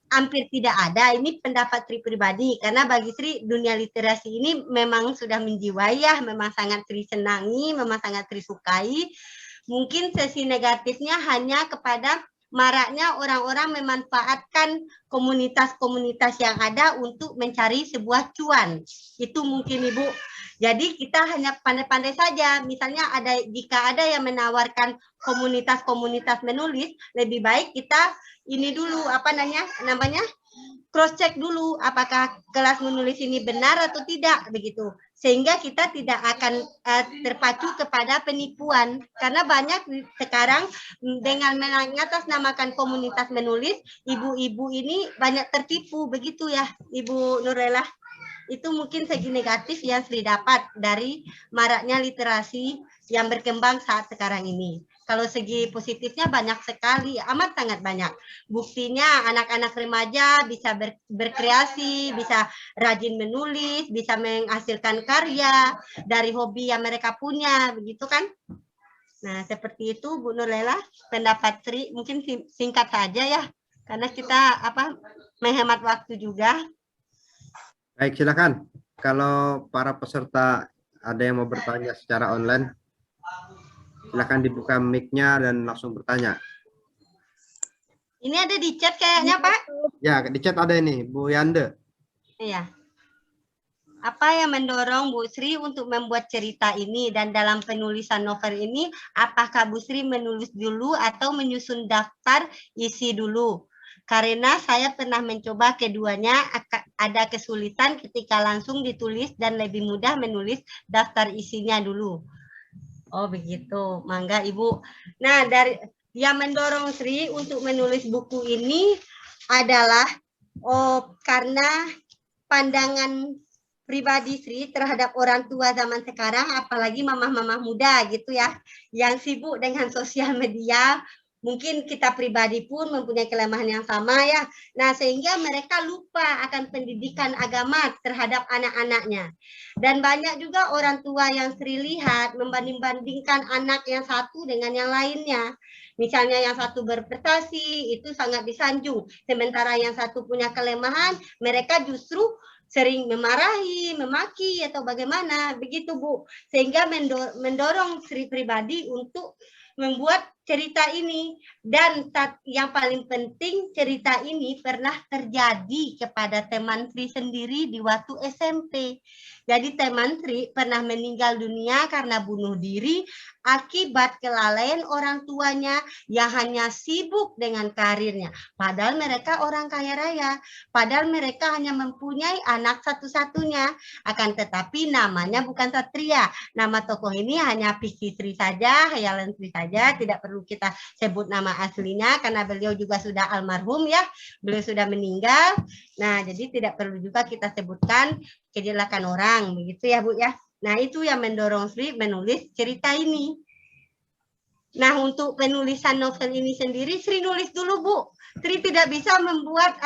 S2: hampir tidak ada. Ini pendapat Sri pribadi, karena bagi Sri dunia literasi ini memang sudah menjiwai ya, memang sangat Sri senangi, memang sangat Sri sukai. Mungkin sisi negatifnya hanya kepada maraknya orang-orang memanfaatkan komunitas-komunitas yang ada untuk mencari sebuah cuan. Itu mungkin Ibu. Jadi kita hanya pandai-pandai saja. Misalnya jika ada yang menawarkan komunitas-komunitas menulis, lebih baik kita ini dulu cross check dulu apakah kelas menulis ini benar atau tidak begitu, sehingga kita tidak akan terpacu kepada penipuan, karena banyak sekarang dengan mengatasnamakan komunitas menulis, ibu-ibu ini banyak tertipu begitu ya Ibu Nurlela. Itu mungkin segi negatif yang Sri dapat dari maraknya literasi yang berkembang saat sekarang ini. Kalau segi positifnya banyak sekali, amat sangat banyak. Buktinya anak-anak remaja bisa berkreasi, bisa rajin menulis, bisa menghasilkan karya dari hobi yang mereka punya, begitu kan? Nah, seperti itu Bu Nurlela, pendapat Sri mungkin singkat saja ya, karena kita menghemat waktu juga.
S1: Baik, silakan. Kalau para peserta ada yang mau bertanya secara online, silakan dibuka mic-nya dan langsung bertanya.
S2: Ini ada di chat kayaknya, Pak.
S1: Ya, di chat ada ini, Bu Yande.
S2: Iya. Apa yang mendorong Bu Sri untuk membuat cerita ini, dan dalam penulisan novel ini, apakah Bu Sri menulis dulu atau menyusun daftar isi dulu? Karena saya pernah mencoba keduanya, ada kesulitan ketika langsung ditulis dan lebih mudah menulis daftar isinya dulu. Oh begitu, mangga Ibu. Nah, dari yang mendorong Sri untuk menulis buku ini adalah karena pandangan pribadi Sri terhadap orang tua zaman sekarang, apalagi mamah-mamah muda gitu ya, yang sibuk dengan sosial media. Mungkin kita pribadi pun mempunyai kelemahan yang sama ya. Nah, sehingga mereka lupa akan pendidikan agama terhadap anak-anaknya. Dan banyak juga orang tua yang Sri lihat membanding-bandingkan anak yang satu dengan yang lainnya. Misalnya yang satu berprestasi, itu sangat disanjung. Sementara yang satu punya kelemahan, mereka justru sering memarahi, memaki, atau bagaimana. Begitu Bu. Sehingga mendorong Sri pribadi untuk membuat cerita ini. Dan yang paling penting, cerita ini pernah terjadi kepada teman Sri sendiri di waktu SMP. Jadi teman Sri pernah meninggal dunia karena bunuh diri akibat kelalaian orang tuanya yang hanya sibuk dengan karirnya. Padahal mereka orang kaya raya. Padahal mereka hanya mempunyai anak satu-satunya. Akan tetapi namanya bukan Satria. Nama tokoh ini hanya fiksi Sri saja, hayalan Sri saja. Tidak perlu kita sebut nama aslinya karena beliau juga sudah almarhum ya. Beliau sudah meninggal. Nah, jadi tidak perlu juga kita sebutkan kejelekan orang, begitu ya Bu ya. Nah, itu yang mendorong Sri menulis cerita ini. Nah, untuk penulisan novel ini sendiri, Sri nulis dulu, Bu. Sri tidak bisa membuat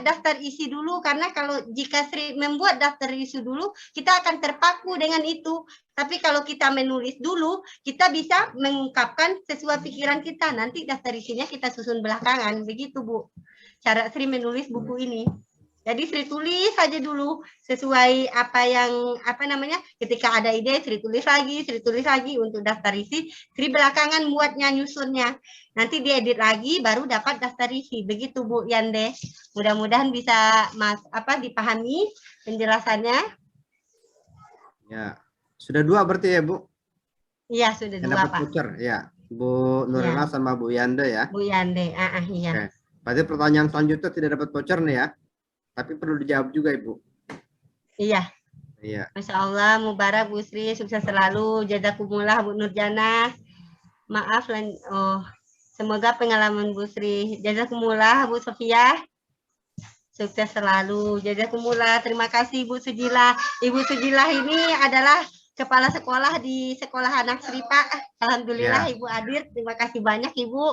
S2: daftar isi dulu, karena kalau jika Sri membuat daftar isi dulu, kita akan terpaku dengan itu. Tapi kalau kita menulis dulu, kita bisa mengungkapkan sesuai pikiran kita. Nanti daftar isinya kita susun belakangan, begitu Bu. Cara Sri menulis buku ini. Jadi Sri tulis saja dulu sesuai ketika ada ide Sri tulis lagi untuk daftar isi. Sri belakangan buatnya, nyusunnya. Nanti diedit lagi baru dapat daftar isi. Begitu Bu Yande. Mudah-mudahan bisa dipahami penjelasannya.
S1: Ya, sudah 2 berarti ya Bu?
S2: Iya, sudah 2
S1: dapat
S2: Pak.
S1: voucher ya. Bu Nurlela sama Bu Yande ya.
S2: Bu Yande, iya.
S1: Oke. Berarti pertanyaan selanjutnya tidak dapat voucher nih ya. Tapi perlu dijawab juga Ibu.
S2: Iya.
S1: Iya.
S2: Masya Allah, mubarak Bu Sri, sukses selalu. Jazakumullah Bu Nurjana. Maaf, semoga pengalaman Bu Sri. Jazakumullah Bu Sofia. Sukses selalu. Jazakumullah. Terima kasih Bu Sujilah. Ibu Sujilah ini adalah kepala sekolah di sekolah anak Sri Pak. Alhamdulillah Ibu hadir. Terima kasih banyak Ibu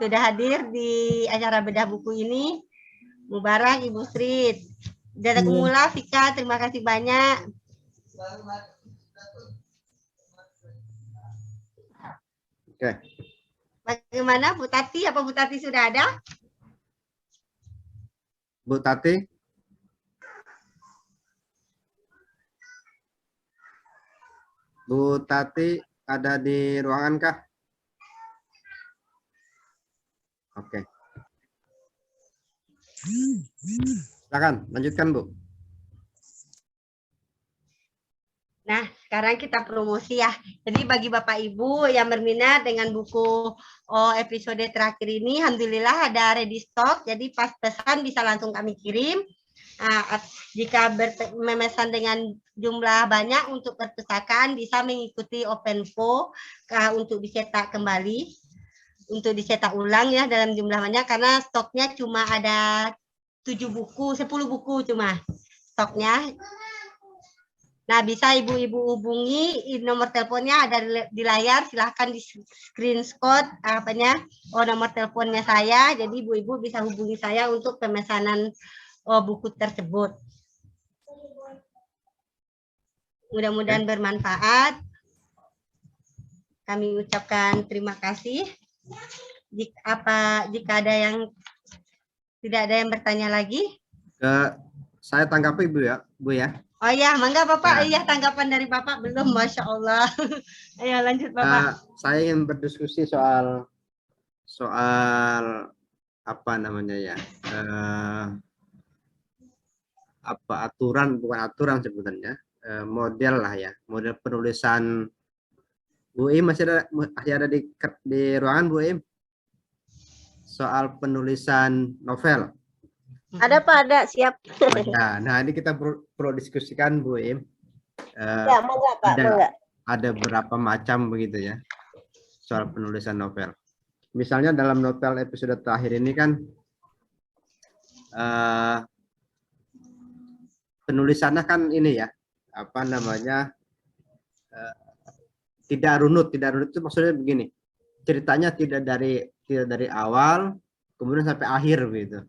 S2: sudah hadir di acara bedah buku ini. Mubarak Ibu Sri. Jazakumullah Fika, terima kasih banyak.
S1: Oke.
S2: Bagaimana Bu Tati? Apa Bu Tati sudah ada?
S1: Bu Tati? Bu Tati ada di ruangan kah? Oke. Silakan, lanjutkan Bu.
S2: Nah, sekarang kita promosi ya. Jadi bagi Bapak Ibu yang berminat dengan buku episode terakhir ini, alhamdulillah ada ready stock. Jadi pas pesan bisa langsung kami kirim. Jika memesan dengan jumlah banyak untuk perpustakaan bisa mengikuti OpenPo untuk dicetak kembali, untuk dicetak ulang ya dalam jumlah banyak karena stoknya cuma ada 7 buku, 10 buku cuma stoknya. Nah, bisa ibu-ibu hubungi, nomor teleponnya ada di layar, silahkan di screenshot nomor teleponnya saya, jadi ibu-ibu bisa hubungi saya untuk pemesanan buku tersebut. Mudah-mudahan bermanfaat. Kami ucapkan terima kasih. Jika ada yang tidak ada yang bertanya lagi,
S1: saya tanggapi Bu ya.
S2: Oh iya, mangga Bapak. Iya, tanggapan dari Bapak belum, Masya Allah. Ayo lanjut Bapak.
S1: Saya ingin berdiskusi soal apa namanya ya, bukan aturan sebenarnya, model lah ya, model penulisan. Bu Im masih ada di ruangan Bu Im? Soal penulisan novel.
S3: Ada Pak, ada, siap.
S1: Nah ini kita perlu diskusikan Bu Im.
S3: Ya, mangga Pak, mangga.
S1: Ada berapa macam begitu ya soal penulisan novel. Misalnya dalam novel episode terakhir ini kan penulisannya kan ini ya, apa namanya, tidak runut itu maksudnya begini, ceritanya tidak dari awal kemudian sampai akhir gitu.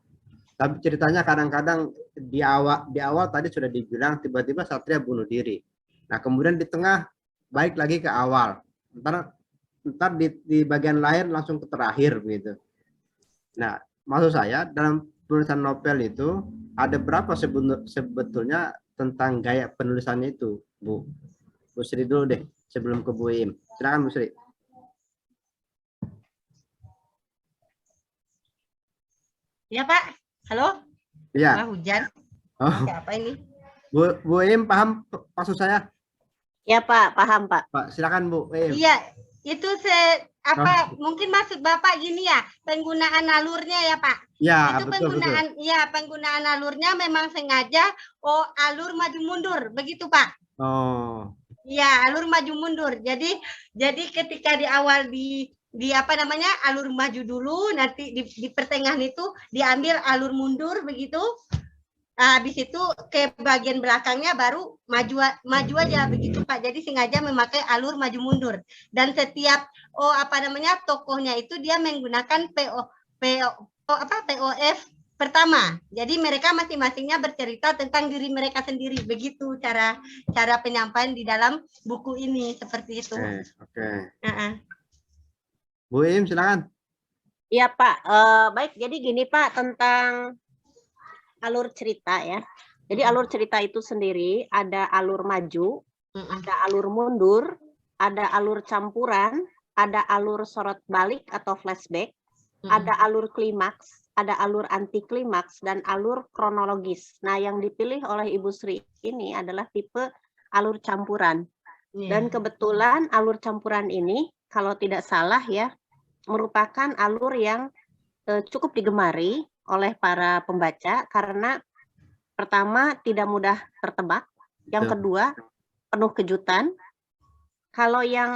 S1: Tapi ceritanya kadang-kadang di awal tadi sudah dibilang tiba-tiba Satria bunuh diri. Nah, kemudian di tengah balik lagi ke awal. Ntar di bagian lain langsung ke terakhir gitu. Nah, maksud saya dalam penulisan novel itu ada berapa sebetulnya tentang gaya penulisannya itu, Bu? Bu Sri dulu deh sebelum ke Bu Im. Silakan Bu Sri.
S2: Ya Pak. Halo?
S1: Iya.
S2: Hujan.
S1: Oh.
S2: Apa ini?
S1: Bu Im paham maksud saya?
S3: Ya Pak, paham Pak.
S1: Pak, silakan Bu Im.
S2: Iya, itu mungkin maksud Bapak gini ya, penggunaan alurnya ya Pak.
S1: Ya,
S2: itu
S1: betul.
S2: Penggunaan alurnya memang sengaja alur maju mundur, begitu Pak.
S1: Oh.
S2: Iya, alur maju mundur. Jadi ketika di awal alur maju dulu, nanti di pertengahan itu diambil alur mundur begitu. Habis itu ke bagian belakangnya baru maju aja begitu Pak. Jadi sengaja memakai alur maju mundur. Dan setiap tokohnya itu dia menggunakan POF pertama. Jadi mereka masing-masingnya bercerita tentang diri mereka sendiri. Begitu cara penyampaian di dalam buku ini, seperti itu.
S1: Oke. Bu Im, silakan.
S3: Iya Pak, baik. Jadi gini Pak, tentang alur cerita ya. Jadi alur cerita itu sendiri ada alur maju, ada alur mundur, ada alur campuran, ada alur sorot balik atau flashback, ada alur klimaks, ada alur anti klimaks, dan alur kronologis. Nah, yang dipilih oleh Ibu Sri ini adalah tipe alur campuran. Dan kebetulan alur campuran ini, kalau tidak salah ya, merupakan alur yang cukup digemari oleh para pembaca karena pertama tidak mudah tertebak, yang kedua penuh kejutan. Kalau yang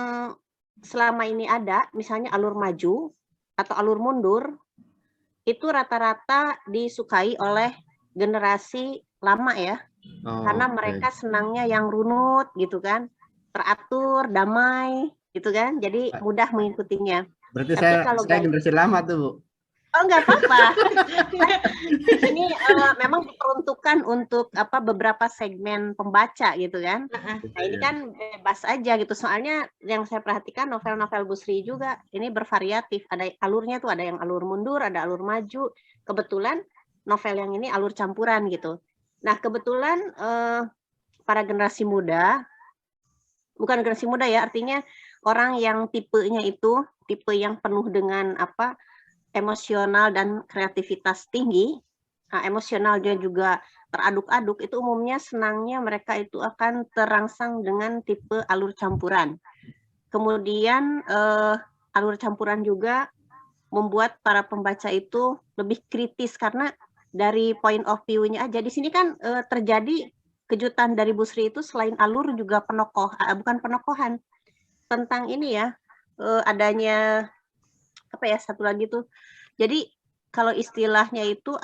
S3: selama ini ada, misalnya alur maju atau alur mundur, itu rata-rata disukai oleh generasi lama ya, karena mereka senangnya yang runut gitu kan, teratur, damai gitu kan, jadi mudah mengikutinya.
S1: Berarti saya generasi lama tuh Bu.
S3: Oh, enggak apa-apa. Ini memang diperuntukkan untuk beberapa segmen pembaca gitu kan. Nah, ini kan bebas aja gitu. Soalnya yang saya perhatikan novel-novel Bu Sri juga ini bervariatif. Ada alurnya tuh, ada yang alur mundur, ada alur maju. Kebetulan novel yang ini alur campuran gitu. Nah, kebetulan para generasi muda, bukan generasi muda ya, artinya orang yang tipenya itu tipe yang penuh dengan emosional dan kreativitas tinggi, emosionalnya juga teraduk-aduk, itu umumnya senangnya mereka itu akan terangsang dengan tipe alur campuran. Kemudian alur campuran juga membuat para pembaca itu lebih kritis karena dari point of view-nya aja. Di sini kan terjadi kejutan dari Bu Sri itu selain alur juga bukan penokohan, tentang ini ya, adanya apa ya, satu lagi tuh. Jadi kalau istilahnya itu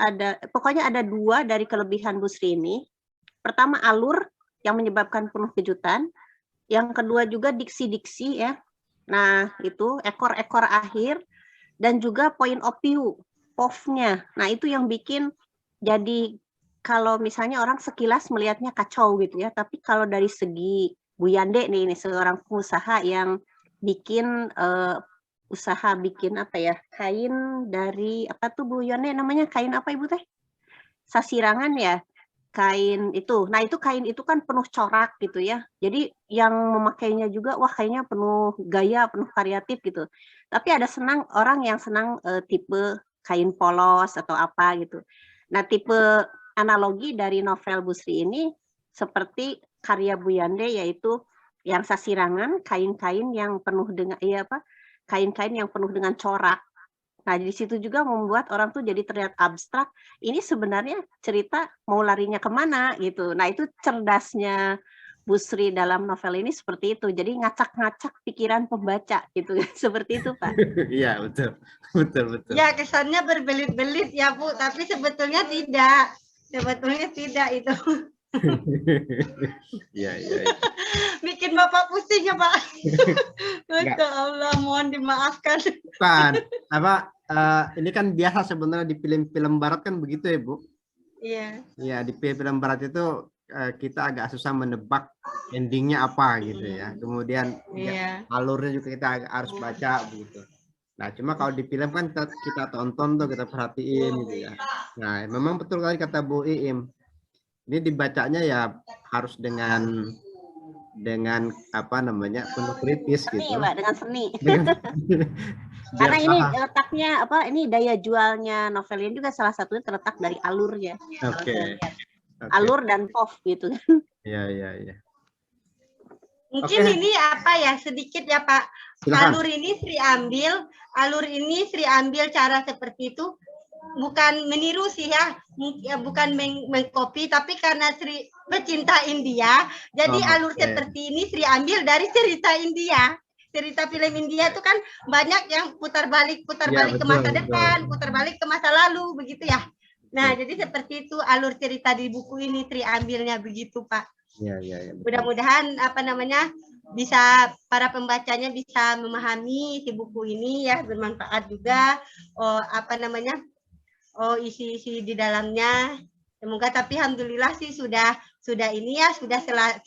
S3: pokoknya ada 2 dari kelebihan Bu Sri ini. Pertama alur yang menyebabkan penuh kejutan, yang kedua juga diksi-diksi ya. Nah, itu ekor-ekor akhir dan juga point of view, POV-nya. Nah, itu yang bikin jadi kalau misalnya orang sekilas melihatnya kacau gitu ya, tapi kalau dari segi Bu Yande nih, ini seorang pengusaha yang bikin usaha bikin apa ya, kain dari apa tuh Bu Yande namanya, kain apa Ibu teh? Sasirangan ya, kain itu. Nah, itu kain itu kan penuh corak gitu ya. Jadi yang memakainya juga wah kayaknya penuh gaya, penuh variatif gitu. Tapi ada orang yang senang tipe kain polos atau apa gitu. Nah, tipe analogi dari novel Bu Sri ini seperti karya Bu Yande, yaitu yang sasirangan, kain-kain yang penuh dengan kain-kain yang penuh dengan corak. Nah, di situ juga membuat orang tuh jadi terlihat abstrak. Ini sebenarnya cerita mau larinya kemana gitu. Nah, itu cerdasnya Bu Sri dalam novel ini seperti itu. Jadi ngacak-ngacak pikiran pembaca gitu. Seperti itu, Pak.
S1: Iya, betul.
S2: Ya, kesannya berbelit-belit ya, Bu, tapi sebetulnya tidak. Sebetulnya tidak itu.
S1: Iya.
S2: Bikin Bapak pusing ya, Pak. Ya Allah, mohon dimaafkan.
S1: Bukan, ini kan biasa sebenarnya di film-film barat kan begitu ya, Bu?
S2: Iya.
S1: Iya, di film barat itu kita agak susah menebak endingnya apa gitu ya. Kemudian alurnya juga kita harus baca begitu. Nah, cuma kalau di film kan kita tonton tuh, kita perhatiin gitu ya. Nah, memang betul kali kata Bu Iim. Ini dibacanya ya harus dengan apa namanya, penuh kritis
S3: seni,
S1: gitu.
S3: Pak, dengan seni. Karena ini letaknya ini daya jualnya novel ini juga salah satunya terletak dari alurnya.
S1: Oke.
S3: Alur dan POV gitu kan.
S1: Iya.
S2: Mungkin ini apa ya, sedikit ya Pak.
S1: Silakan.
S2: Alur ini Sri ambil cara seperti itu bukan meniru sih ya, bukan mengcopy, tapi karena Sri pecinta India, jadi alur seperti ini Sri ambil dari cerita India. Cerita film India itu kan banyak yang putar balik ke masa depan, putar balik ke masa lalu, begitu ya. Nah, jadi seperti itu alur cerita di buku ini Sri ambilnya begitu, Pak.
S1: Iya.
S2: Mudah-mudahan bisa para pembacanya bisa memahami si buku ini ya, bermanfaat juga. Isi-isi di dalamnya. Semoga, tapi alhamdulillah sih sudah ini ya, sudah 100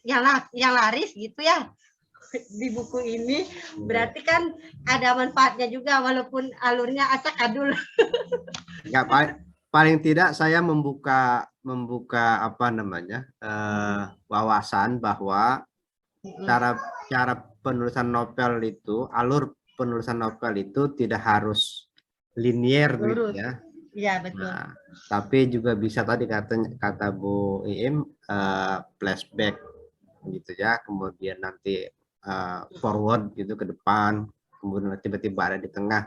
S2: yang laris gitu ya di buku ini. Berarti kan ada manfaatnya juga walaupun alurnya acak-adul.
S1: Ya, paling tidak saya membuka apa namanya, wawasan bahwa cara penulisan novel itu, alur penulisan novel itu tidak harus linier gitu ya.
S2: Iya, betul.
S1: Nah, tapi juga bisa tadi kata Bu Iim, flashback gitu ya, kemudian nanti forward gitu ke depan, kemudian tiba-tiba ada di tengah.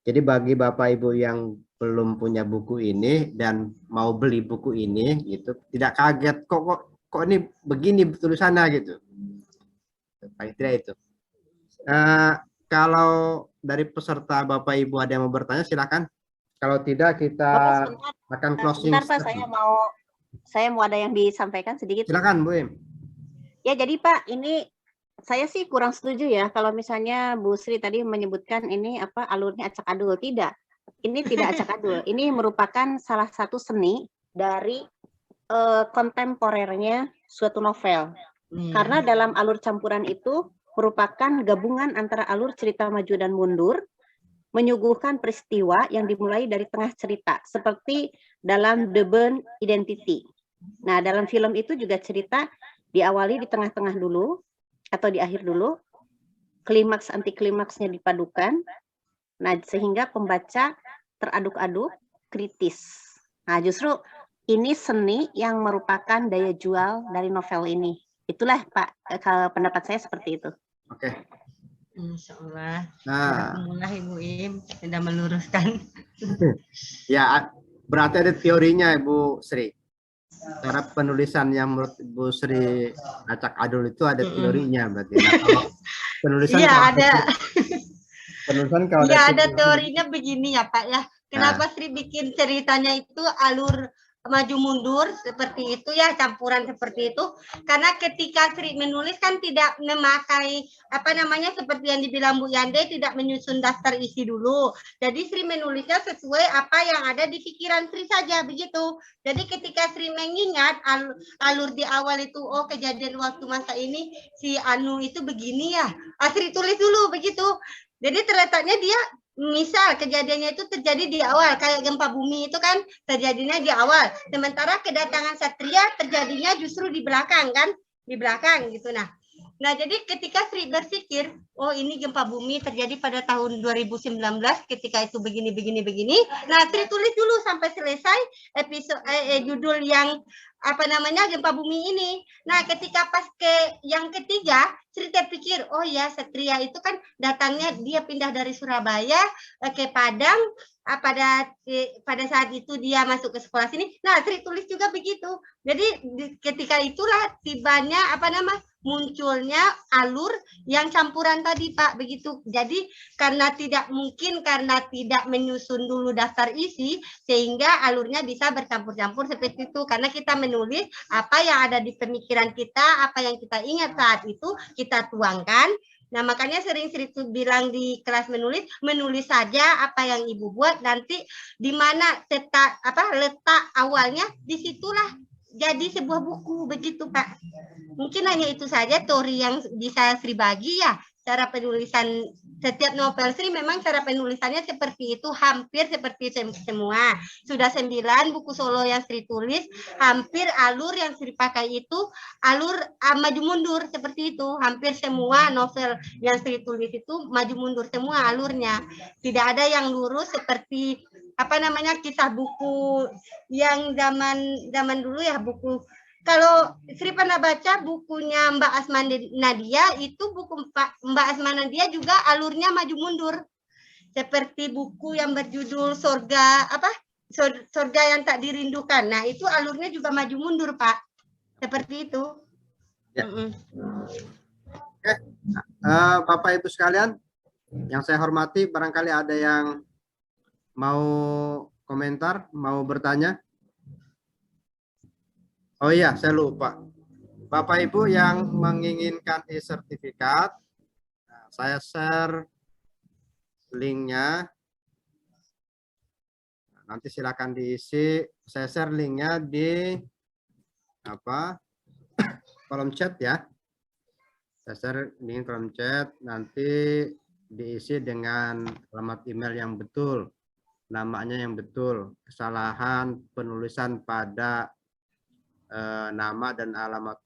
S1: Jadi bagi Bapak Ibu yang belum punya buku ini dan mau beli buku ini gitu, tidak kaget kok ini begini tulisannya gitu. Paling tidak itu. Kalau dari peserta Bapak Ibu ada yang mau bertanya, silakan. Kalau tidak kita akan closing.
S3: Sebentar, Pak, saya mau ada yang disampaikan sedikit.
S1: Silakan, Bu Im.
S3: Ya, jadi Pak, ini saya sih kurang setuju ya kalau misalnya Bu Sri tadi menyebutkan ini alurnya acak-adul. Tidak. Ini tidak acak-adul. Ini merupakan salah satu seni dari kontemporernya suatu novel. Karena dalam alur campuran itu merupakan gabungan antara alur cerita maju dan mundur, menyuguhkan peristiwa yang dimulai dari tengah cerita, seperti dalam The Bourne Identity. Nah, dalam film itu juga cerita diawali di tengah-tengah dulu, atau di akhir dulu, klimaks anti klimaksnya dipadukan, nah sehingga pembaca teraduk-aduk kritis. Nah, justru ini seni yang merupakan daya jual dari novel ini. Itulah Pak, kalau pendapat saya seperti itu.
S1: Oke.
S2: Insya Allah.
S1: Nah,
S2: Alhamdulillah Ibu Im sudah meluruskan.
S1: ya berarti ada teorinya Ibu Sri. Cara penulisan yang menurut Ibu Sri acak adul itu ada teorinya berarti. Nah, kalau penulisan
S2: Iya
S1: kalau
S2: ada.
S1: penulisan kalau
S2: Iya ada
S1: teori-
S2: teorinya begini ya Pak ya. Kenapa Sri bikin ceritanya itu alur maju mundur seperti itu ya, campuran seperti itu? Karena ketika Sri menulis kan tidak memakai apa namanya seperti yang dibilang Bu Yande, tidak menyusun daftar isi dulu. Jadi Sri menulisnya sesuai apa yang ada di pikiran Sri saja begitu. Jadi ketika Sri mengingat alur di awal itu, oh kejadian waktu masa ini si Anu itu begini ya. Sri tulis dulu begitu. Jadi terletaknya dia misal kejadiannya itu terjadi di awal kayak gempa bumi itu kan terjadinya di awal, sementara kedatangan Satria terjadinya justru di belakang kan, di belakang gitu. Nah jadi ketika Sri berpikir, oh ini gempa bumi terjadi pada tahun 2019 ketika itu begini. Nah Sri tulis dulu sampai selesai episode judul yang apa namanya gempa bumi ini. Nah ketika pas ke yang ketiga Sri terpikir, oh ya Satria itu kan datangnya dia pindah dari Surabaya ke Padang. Pada saat itu dia masuk ke sekolah sini. Nah, Sri tulis juga begitu. Jadi ketika itulah tibanya munculnya alur yang campuran tadi Pak begitu. Jadi karena tidak menyusun dulu daftar isi sehingga alurnya bisa bercampur-campur seperti itu karena kita menulis apa yang ada di pemikiran kita, apa yang kita ingat saat itu kita tuangkan. Nah, makanya sering bilang di kelas menulis saja apa yang Ibu buat, nanti di mana letak awalnya, disitulah jadi sebuah buku, begitu Pak. Mungkin hanya itu saja teori yang bisa Sri bagi ya, cara penulisan setiap novel Sri memang cara penulisannya seperti itu, hampir seperti semua. Sudah 9 buku solo yang Sri tulis, hampir alur yang Sri pakai itu alur maju mundur seperti itu. Hampir semua novel yang Sri tulis itu maju mundur semua alurnya. Tidak ada yang lurus seperti kisah buku yang zaman dulu ya, buku. Kalau Sri pernah baca bukunya Mbak Asma Nadia, itu buku Mbak Asma Nadia juga alurnya maju mundur. Seperti buku yang berjudul Sorga yang tak dirindukan. Nah, itu alurnya juga maju mundur, Pak. Seperti itu.
S1: Ya. Oke. Bapak Ibu sekalian, yang saya hormati, barangkali ada yang mau komentar, mau bertanya? Oh iya, saya lupa. Bapak Ibu yang menginginkan e-sertifikat, saya share linknya. Nanti silakan diisi. Saya share linknya di kolom chat ya. Saya share link kolom chat. Nanti diisi dengan alamat email yang betul, namanya yang betul, kesalahan penulisan pada nama dan alamat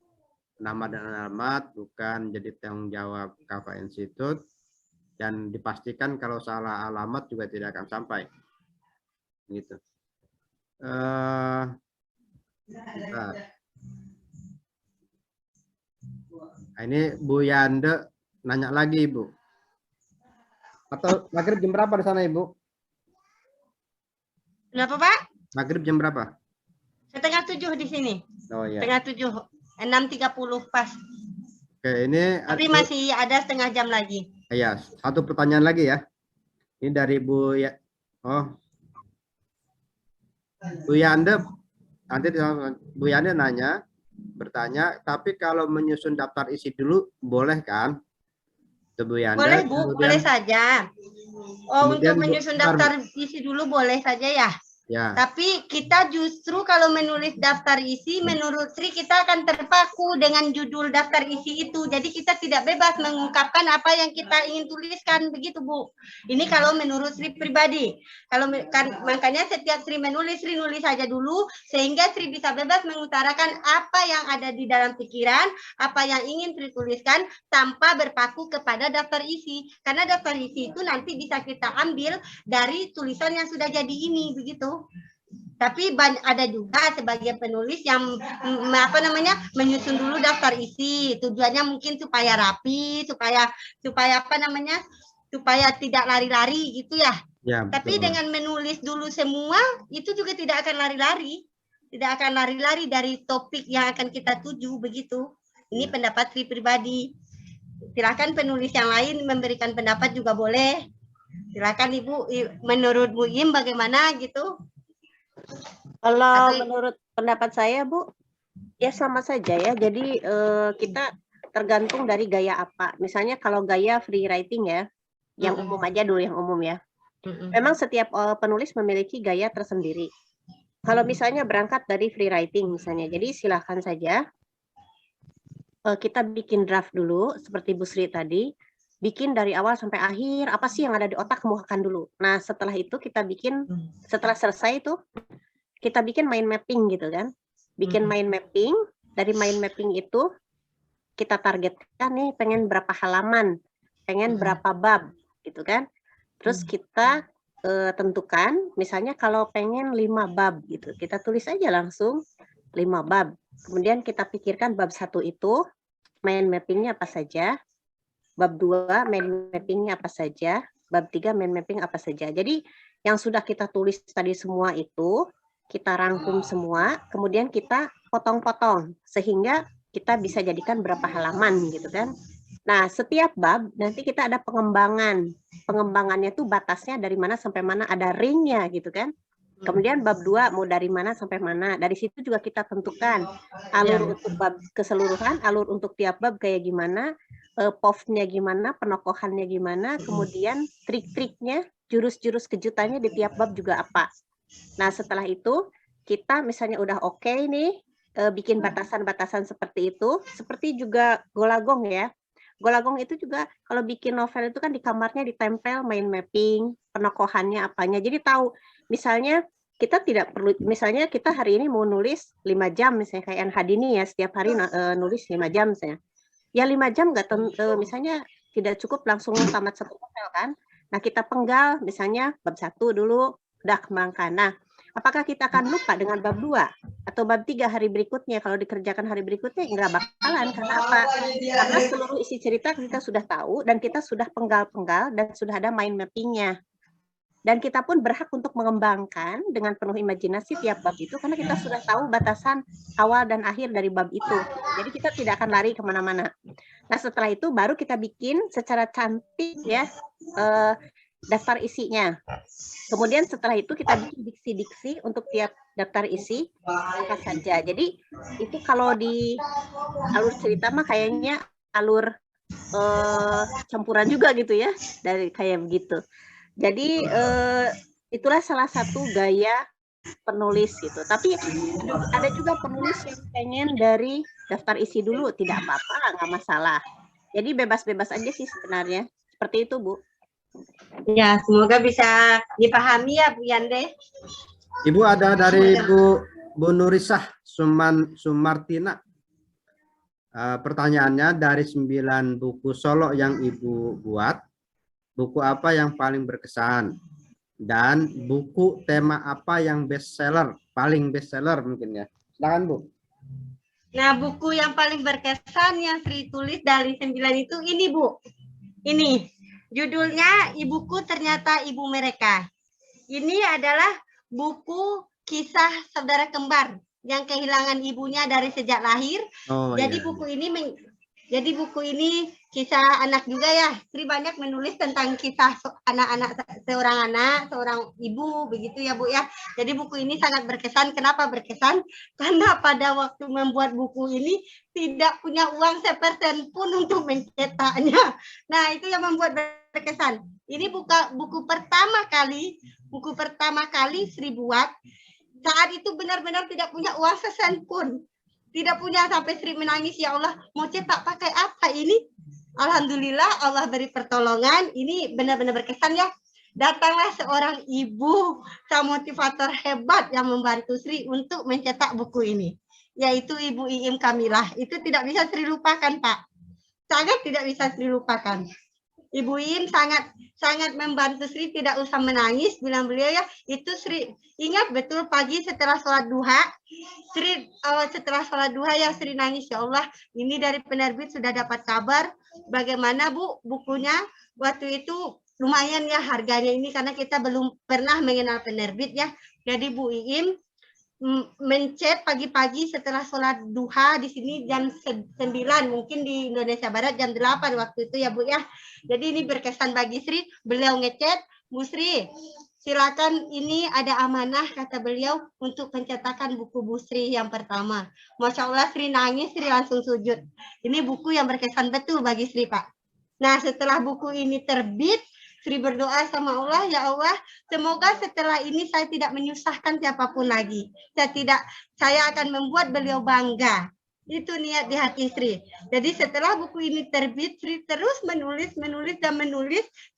S1: bukan jadi tanggung jawab Kava Institute, dan dipastikan kalau salah alamat juga tidak akan sampai gitu. Ini Bu Yande nanya lagi Ibu, atau maghrib jam berapa di sana Ibu?
S2: Kenapa Pak?
S1: Maghrib jam berapa?
S2: 6:30 di sini.
S1: Oh iya.
S2: 6:30, 6:30 pas.
S1: Oke, ini
S2: tapi masih ada setengah jam lagi.
S1: Iya, satu pertanyaan lagi ya. Ini dari Bu ya. Oh. Bu Yande, nanti Bu Yande bertanya, tapi kalau menyusun daftar isi dulu boleh kan? Itu Bu Yande.
S2: Boleh Bu, boleh saja. Oh, untuk menyusun daftar isi dulu boleh saja ya.
S1: Ya.
S2: Tapi kita justru kalau menulis daftar isi, menurut Sri kita akan terpaku dengan judul daftar isi itu. Jadi kita tidak bebas mengungkapkan apa yang kita ingin tuliskan, begitu Bu. Ini kalau menurut Sri pribadi. Makanya setiap Sri nulis saja dulu, sehingga Sri bisa bebas mengutarakan apa yang ada di dalam pikiran, apa yang ingin Sri tuliskan, tanpa berpaku kepada daftar isi. Karena daftar isi itu nanti bisa kita ambil dari tulisan yang sudah jadi ini, begitu. gitu. Tapi ada juga sebagian penulis yang menyusun dulu daftar isi. Tujuannya mungkin supaya rapi, supaya supaya tidak lari-lari gitu ya.
S1: Ya,
S2: Tapi
S1: betul.
S2: dengan menulis dulu semua itu juga tidak akan lari-lari. Tidak akan lari-lari dari topik yang akan kita tuju begitu. Ini pendapat pribadi. Silakan penulis yang lain memberikan pendapat juga boleh. Silakan Ibu, menurut Bu Im bagaimana gitu?
S3: Kalau menurut pendapat saya, Bu, ya sama saja ya. Jadi kita tergantung dari gaya apa. Misalnya kalau gaya free writing ya, yang umum aja dulu, yang umum ya. Memang setiap penulis memiliki gaya tersendiri. Kalau misalnya berangkat dari free writing misalnya, jadi silakan saja kita bikin draft dulu, seperti Bu Sri tadi, bikin dari awal sampai akhir, apa sih yang ada di otak, kemukakan dulu. Nah, setelah itu kita bikin, setelah selesai itu, kita bikin mind mapping gitu kan. Bikin mind mapping, dari mind mapping itu, kita targetkan nih pengen berapa halaman, pengen berapa bab gitu kan. Terus kita tentukan, misalnya kalau pengen 5 bab gitu, kita tulis aja langsung 5 bab. Kemudian kita pikirkan bab 1 itu, mind mapping-nya apa saja, bab 2 mind mapping-nya apa saja, bab 3 mind mapping apa saja. Jadi yang sudah kita tulis tadi semua itu, kita rangkum semua, kemudian kita potong-potong, sehingga kita bisa jadikan berapa halaman gitu kan. Nah, setiap bab nanti kita ada pengembangan. Pengembangannya tuh batasnya dari mana sampai mana, ada ring-nya gitu kan. Kemudian bab 2 mau dari mana sampai mana. Dari situ juga kita tentukan alur untuk bab keseluruhan, alur untuk tiap bab kayak gimana, POV-nya gimana, penokohannya gimana, kemudian trik-triknya, jurus-jurus kejutannya di tiap bab juga apa. Nah, setelah itu kita misalnya udah oke nih, bikin batasan-batasan seperti itu, seperti juga Golagong ya. Golagong itu juga kalau bikin novel itu kan di kamarnya ditempel mind mapping, penokohannya apanya. Jadi tahu, misalnya kita tidak perlu, misalnya kita hari ini mau nulis 5 jam, misalnya kayak Hadini ya, setiap hari nulis 5 jam misalnya. Ya 5 jam nggak misalnya tidak cukup langsung tamat satu novel kan. Nah, kita penggal misalnya bab 1 dulu, udah kembangkan. Nah, apakah kita akan lupa dengan bab 2 atau bab 3 hari berikutnya? Kalau dikerjakan hari berikutnya nggak bakalan. Karena apa? Karena seluruh isi cerita kita sudah tahu dan kita sudah penggal-penggal dan sudah ada mind mapping-nya. Dan kita pun berhak untuk mengembangkan dengan penuh imajinasi tiap bab itu karena kita sudah tahu batasan awal dan akhir dari bab itu. Jadi kita tidak akan lari kemana-mana. Nah, setelah itu baru kita bikin secara cantik ya daftar isinya. Kemudian setelah itu kita bikin diksi-diksi untuk tiap daftar isi apa saja. Jadi itu kalau di alur cerita mah kayaknya alur campuran juga gitu ya, dari kayak begitu. Jadi itulah salah satu gaya penulis gitu. Tapi ada juga penulis yang pengen dari daftar isi dulu, tidak apa-apa, nggak masalah. Jadi bebas-bebas aja sih sebenarnya. Seperti itu, Bu.
S2: Ya, semoga bisa dipahami ya Bu Yande.
S1: Ibu ada dari Bu Nurisah Sumartina. Pertanyaannya, dari 9 buku solo yang Ibu buat, buku apa yang paling berkesan? Dan buku tema apa yang bestseller, paling bestseller mungkin ya? Silakan Bu.
S2: Nah, buku yang paling berkesan yang Sri tulis dari 9 itu ini Bu. Ini judulnya Ibuku Ternyata Ibu Mereka. Ini adalah buku kisah saudara kembar yang kehilangan ibunya dari sejak lahir. Jadi buku ini kisah anak juga ya. Sri banyak menulis tentang kisah anak-anak, seorang ibu begitu ya Bu ya. Jadi buku ini sangat berkesan. Kenapa berkesan? Karena pada waktu membuat buku ini tidak punya uang sepersen pun untuk mencetaknya. Nah, itu yang membuat berkesan. Ini buku pertama kali Sri buat. Saat itu benar-benar tidak punya uang sesen pun. Tidak punya, sampai Sri menangis, ya Allah, mau cetak pakai apa ini? Alhamdulillah Allah beri pertolongan. Ini benar-benar berkesan ya. Datanglah seorang ibu, sang motivator hebat yang membantu Sri untuk mencetak buku ini. Yaitu Ibu Iim Kamilah. Itu tidak bisa Sri lupakan, Pak. Sangat tidak bisa Sri lupakan. Ibu Im sangat membantu Sri, tidak usah menangis, bilang beliau ya. Itu Sri ingat betul pagi setelah sholat duha, Sri setelah sholat duha ya Sri nangis, ya Allah, ini dari penerbit sudah dapat kabar, bagaimana Bu bukunya waktu itu lumayan ya harganya ini karena kita belum pernah mengenal penerbit ya. Jadi Bu Iim mencet pagi-pagi setelah sholat duha di sini jam 9, mungkin di Indonesia Barat jam 8 waktu itu ya Bu ya. Jadi ini berkesan bagi Sri, beliau ngechat, Bu Sri, silakan ini ada amanah kata beliau untuk pencetakan buku Bu Sri yang pertama. Masya Allah Sri nangis, Sri langsung sujud. Ini buku yang berkesan betul bagi Sri Pak. Nah setelah buku ini terbit, Sri berdoa sama Allah, ya Allah, semoga setelah ini saya tidak menyusahkan siapapun lagi. Saya akan membuat beliau bangga. Itu niat di hati Sri. Jadi setelah buku ini terbit, Sri terus menulis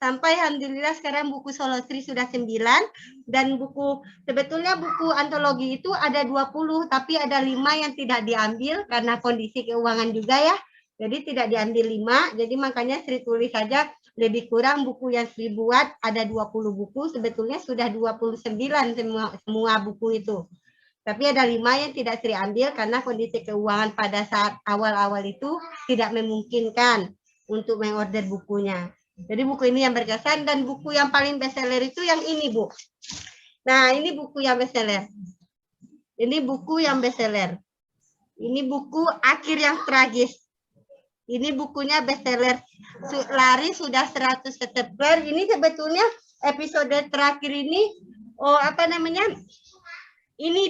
S2: sampai alhamdulillah sekarang buku Solo Sri sudah 9 dan sebetulnya buku antologi itu ada 20 tapi ada 5 yang tidak diambil karena kondisi keuangan juga ya. Jadi tidak diambil 5, jadi makanya Sri tulis saja lebih kurang buku yang Sri buat ada 20 buku, sebetulnya sudah 29 semua buku itu. Tapi ada 5 yang tidak Sri ambil karena kondisi keuangan pada saat awal-awal itu tidak memungkinkan untuk mengorder bukunya. Jadi buku ini yang berkesan dan buku yang paling bestseller itu yang ini, Bu. Nah, ini buku yang bestseller. Ini buku yang bestseller. Ini buku Akhir yang Tragis. Ini bukunya bestseller, lari sudah 100 stepler. Ini sebetulnya episode terakhir ini, ini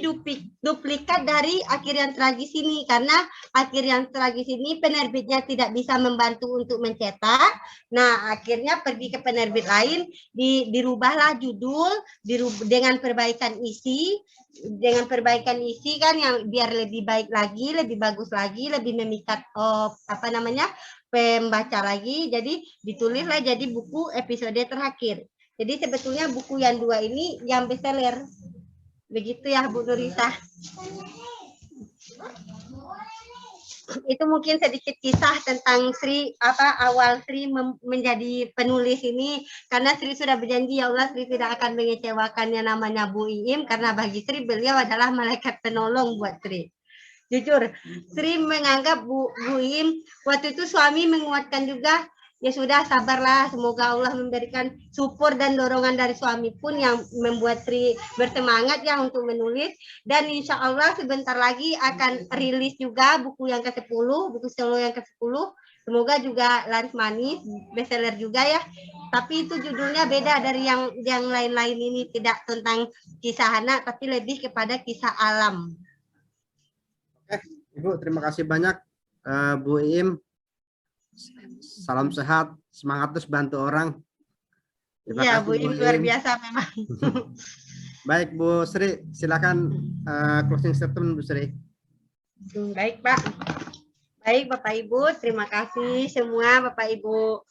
S2: duplikat dari Akhir yang Tragis ini karena Akhir yang Tragis ini penerbitnya tidak bisa membantu untuk mencetak. Nah, akhirnya pergi ke penerbit lain, dirubahlah judul dengan perbaikan isi. Dengan perbaikan isi kan yang biar lebih baik lagi, lebih bagus lagi, lebih memikat pembaca lagi. Jadi ditulislah jadi buku episode terakhir. Jadi sebetulnya buku yang 2 ini yang bestseller. Begitu ya Bu Nurisa. Itu mungkin sedikit kisah tentang Sri, awal Sri menjadi penulis ini, karena Sri sudah berjanji, ya Allah, Sri tidak akan mengecewakannya namanya Bu Iim, karena bagi Sri beliau adalah malaikat penolong buat Sri. Jujur, Sri menganggap Bu Iim, waktu itu suami menguatkan juga, ya sudah sabarlah, semoga Allah memberikan support dan dorongan dari suami pun yang membuat Sri bersemangat ya untuk menulis. Dan insya Allah sebentar lagi akan rilis juga buku yang ke-10, buku solo yang ke-10. Semoga juga laris manis, bestseller juga ya. Tapi itu judulnya beda dari yang lain-lain ini, tidak tentang kisah anak, tapi lebih kepada kisah alam.
S1: Oke, Ibu, terima kasih banyak Bu Iim. Salam sehat, semangat terus bantu orang. Terima kasih,
S2: Bu Iim luar biasa memang.
S1: Baik Bu Sri, silakan closing statement Bu Sri.
S2: Baik Pak. Baik Bapak Ibu, terima kasih semua Bapak Ibu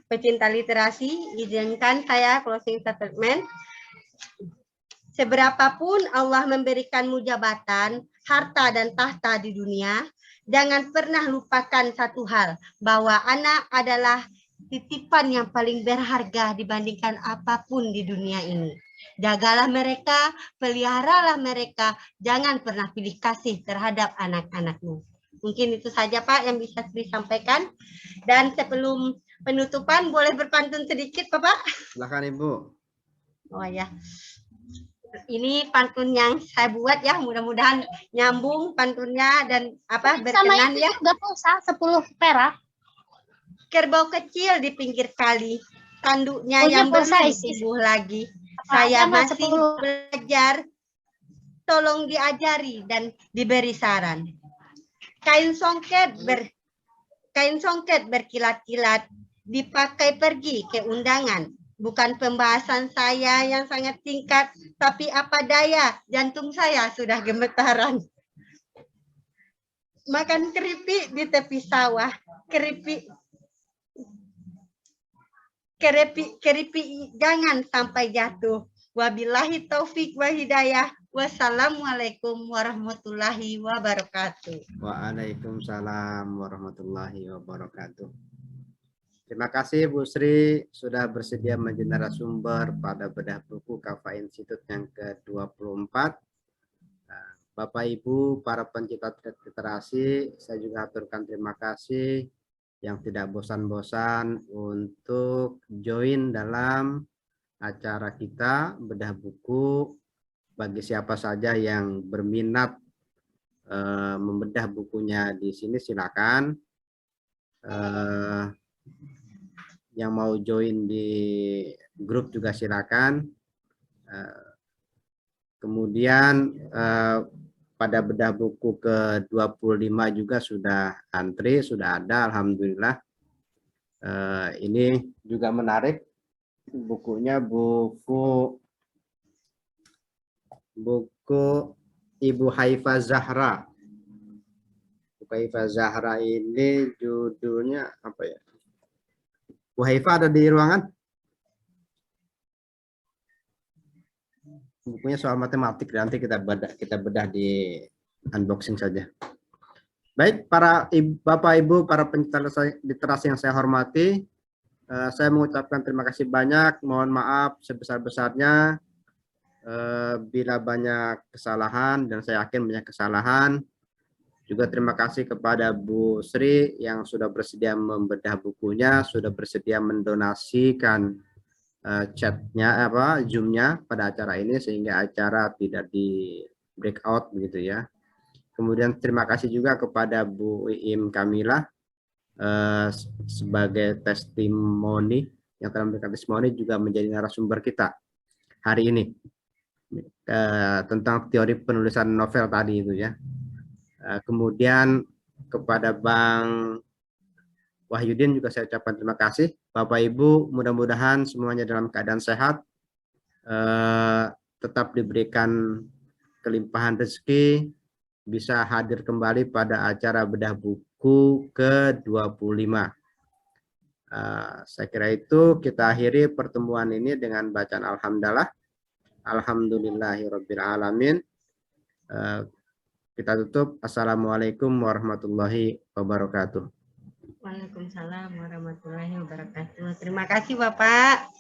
S2: pecinta literasi. Izinkan saya closing statement. Seberapapun Allah memberikanmu jabatan, harta dan tahta di dunia, jangan pernah lupakan satu hal, bahwa anak adalah titipan yang paling berharga dibandingkan apapun di dunia ini. Jagalah mereka, peliharalah mereka, jangan pernah pilih kasih terhadap anak-anakmu. Mungkin itu saja Pak yang bisa saya sampaikan. Dan sebelum penutupan, boleh berpantun sedikit Bapak? Silakan Ibu. Oh ya. Ini pantun yang saya buat ya, mudah-mudahan nyambung pantunnya dan berkenan ya.
S5: Sama pulsa 10 perak.
S2: Kerbau kecil di pinggir kali, tanduknya yang belum tumbuh lagi. Saya masih belajar, tolong diajari dan diberi saran. Kain songket berkilat-kilat, dipakai pergi ke undangan. Bukan pembahasan saya yang sangat singkat, tapi apa daya, jantung saya sudah gemetaran. Makan keripik di tepi sawah, keripik jangan sampai jatuh. Wabillahi taufik wa hidayah. Wassalamualaikum warahmatullahi wabarakatuh. Waalaikumsalam warahmatullahi wabarakatuh.
S1: Terima kasih Bu Sri sudah bersedia menjadi narasumber pada bedah buku Kafa Institute yang ke-24. Bapak Ibu para pencinta literasi, saya juga aturkan terima kasih yang tidak bosan-bosan untuk join dalam acara kita bedah buku. Bagi siapa saja yang berminat membedah bukunya di sini silakan. Yang mau join di grup juga silakan. Kemudian pada bedah buku ke-25 juga sudah antri, sudah ada, alhamdulillah. Ini juga menarik bukunya, buku Ibu Haifah Zahra. Buku Haifah Zahra ini judulnya apa ya? Bu Haifah ada di ruangan? Bukunya soal matematik, nanti kita bedah di unboxing saja. Baik, para Bapak Ibu, para pencinta literasi yang saya hormati, saya mengucapkan terima kasih banyak. Mohon maaf sebesar-besarnya bila banyak kesalahan, dan saya yakin banyak kesalahan. Juga terima kasih kepada Bu Sri yang sudah bersedia membedah bukunya, sudah bersedia mendonasikan chatnya, Zoom-nya pada acara ini sehingga acara tidak di breakout begitu ya. Kemudian terima kasih juga kepada Bu Iim Kamila sebagai testimoni yang telah memberikan testimoni, juga menjadi narasumber kita hari ini tentang teori penulisan novel tadi itu ya. Kemudian kepada Bang Wahyudin juga saya ucapkan terima kasih. Bapak Ibu, mudah-mudahan semuanya dalam keadaan sehat, tetap diberikan kelimpahan rezeki, bisa hadir kembali pada acara bedah buku ke-25. Saya kira itu, kita akhiri pertemuan ini dengan bacaan alhamdulillah. Alhamdulillahirabbil alamin. Kita tutup. Assalamualaikum warahmatullahi wabarakatuh.
S2: Waalaikumsalam warahmatullahi wabarakatuh. Terima kasih Bapak.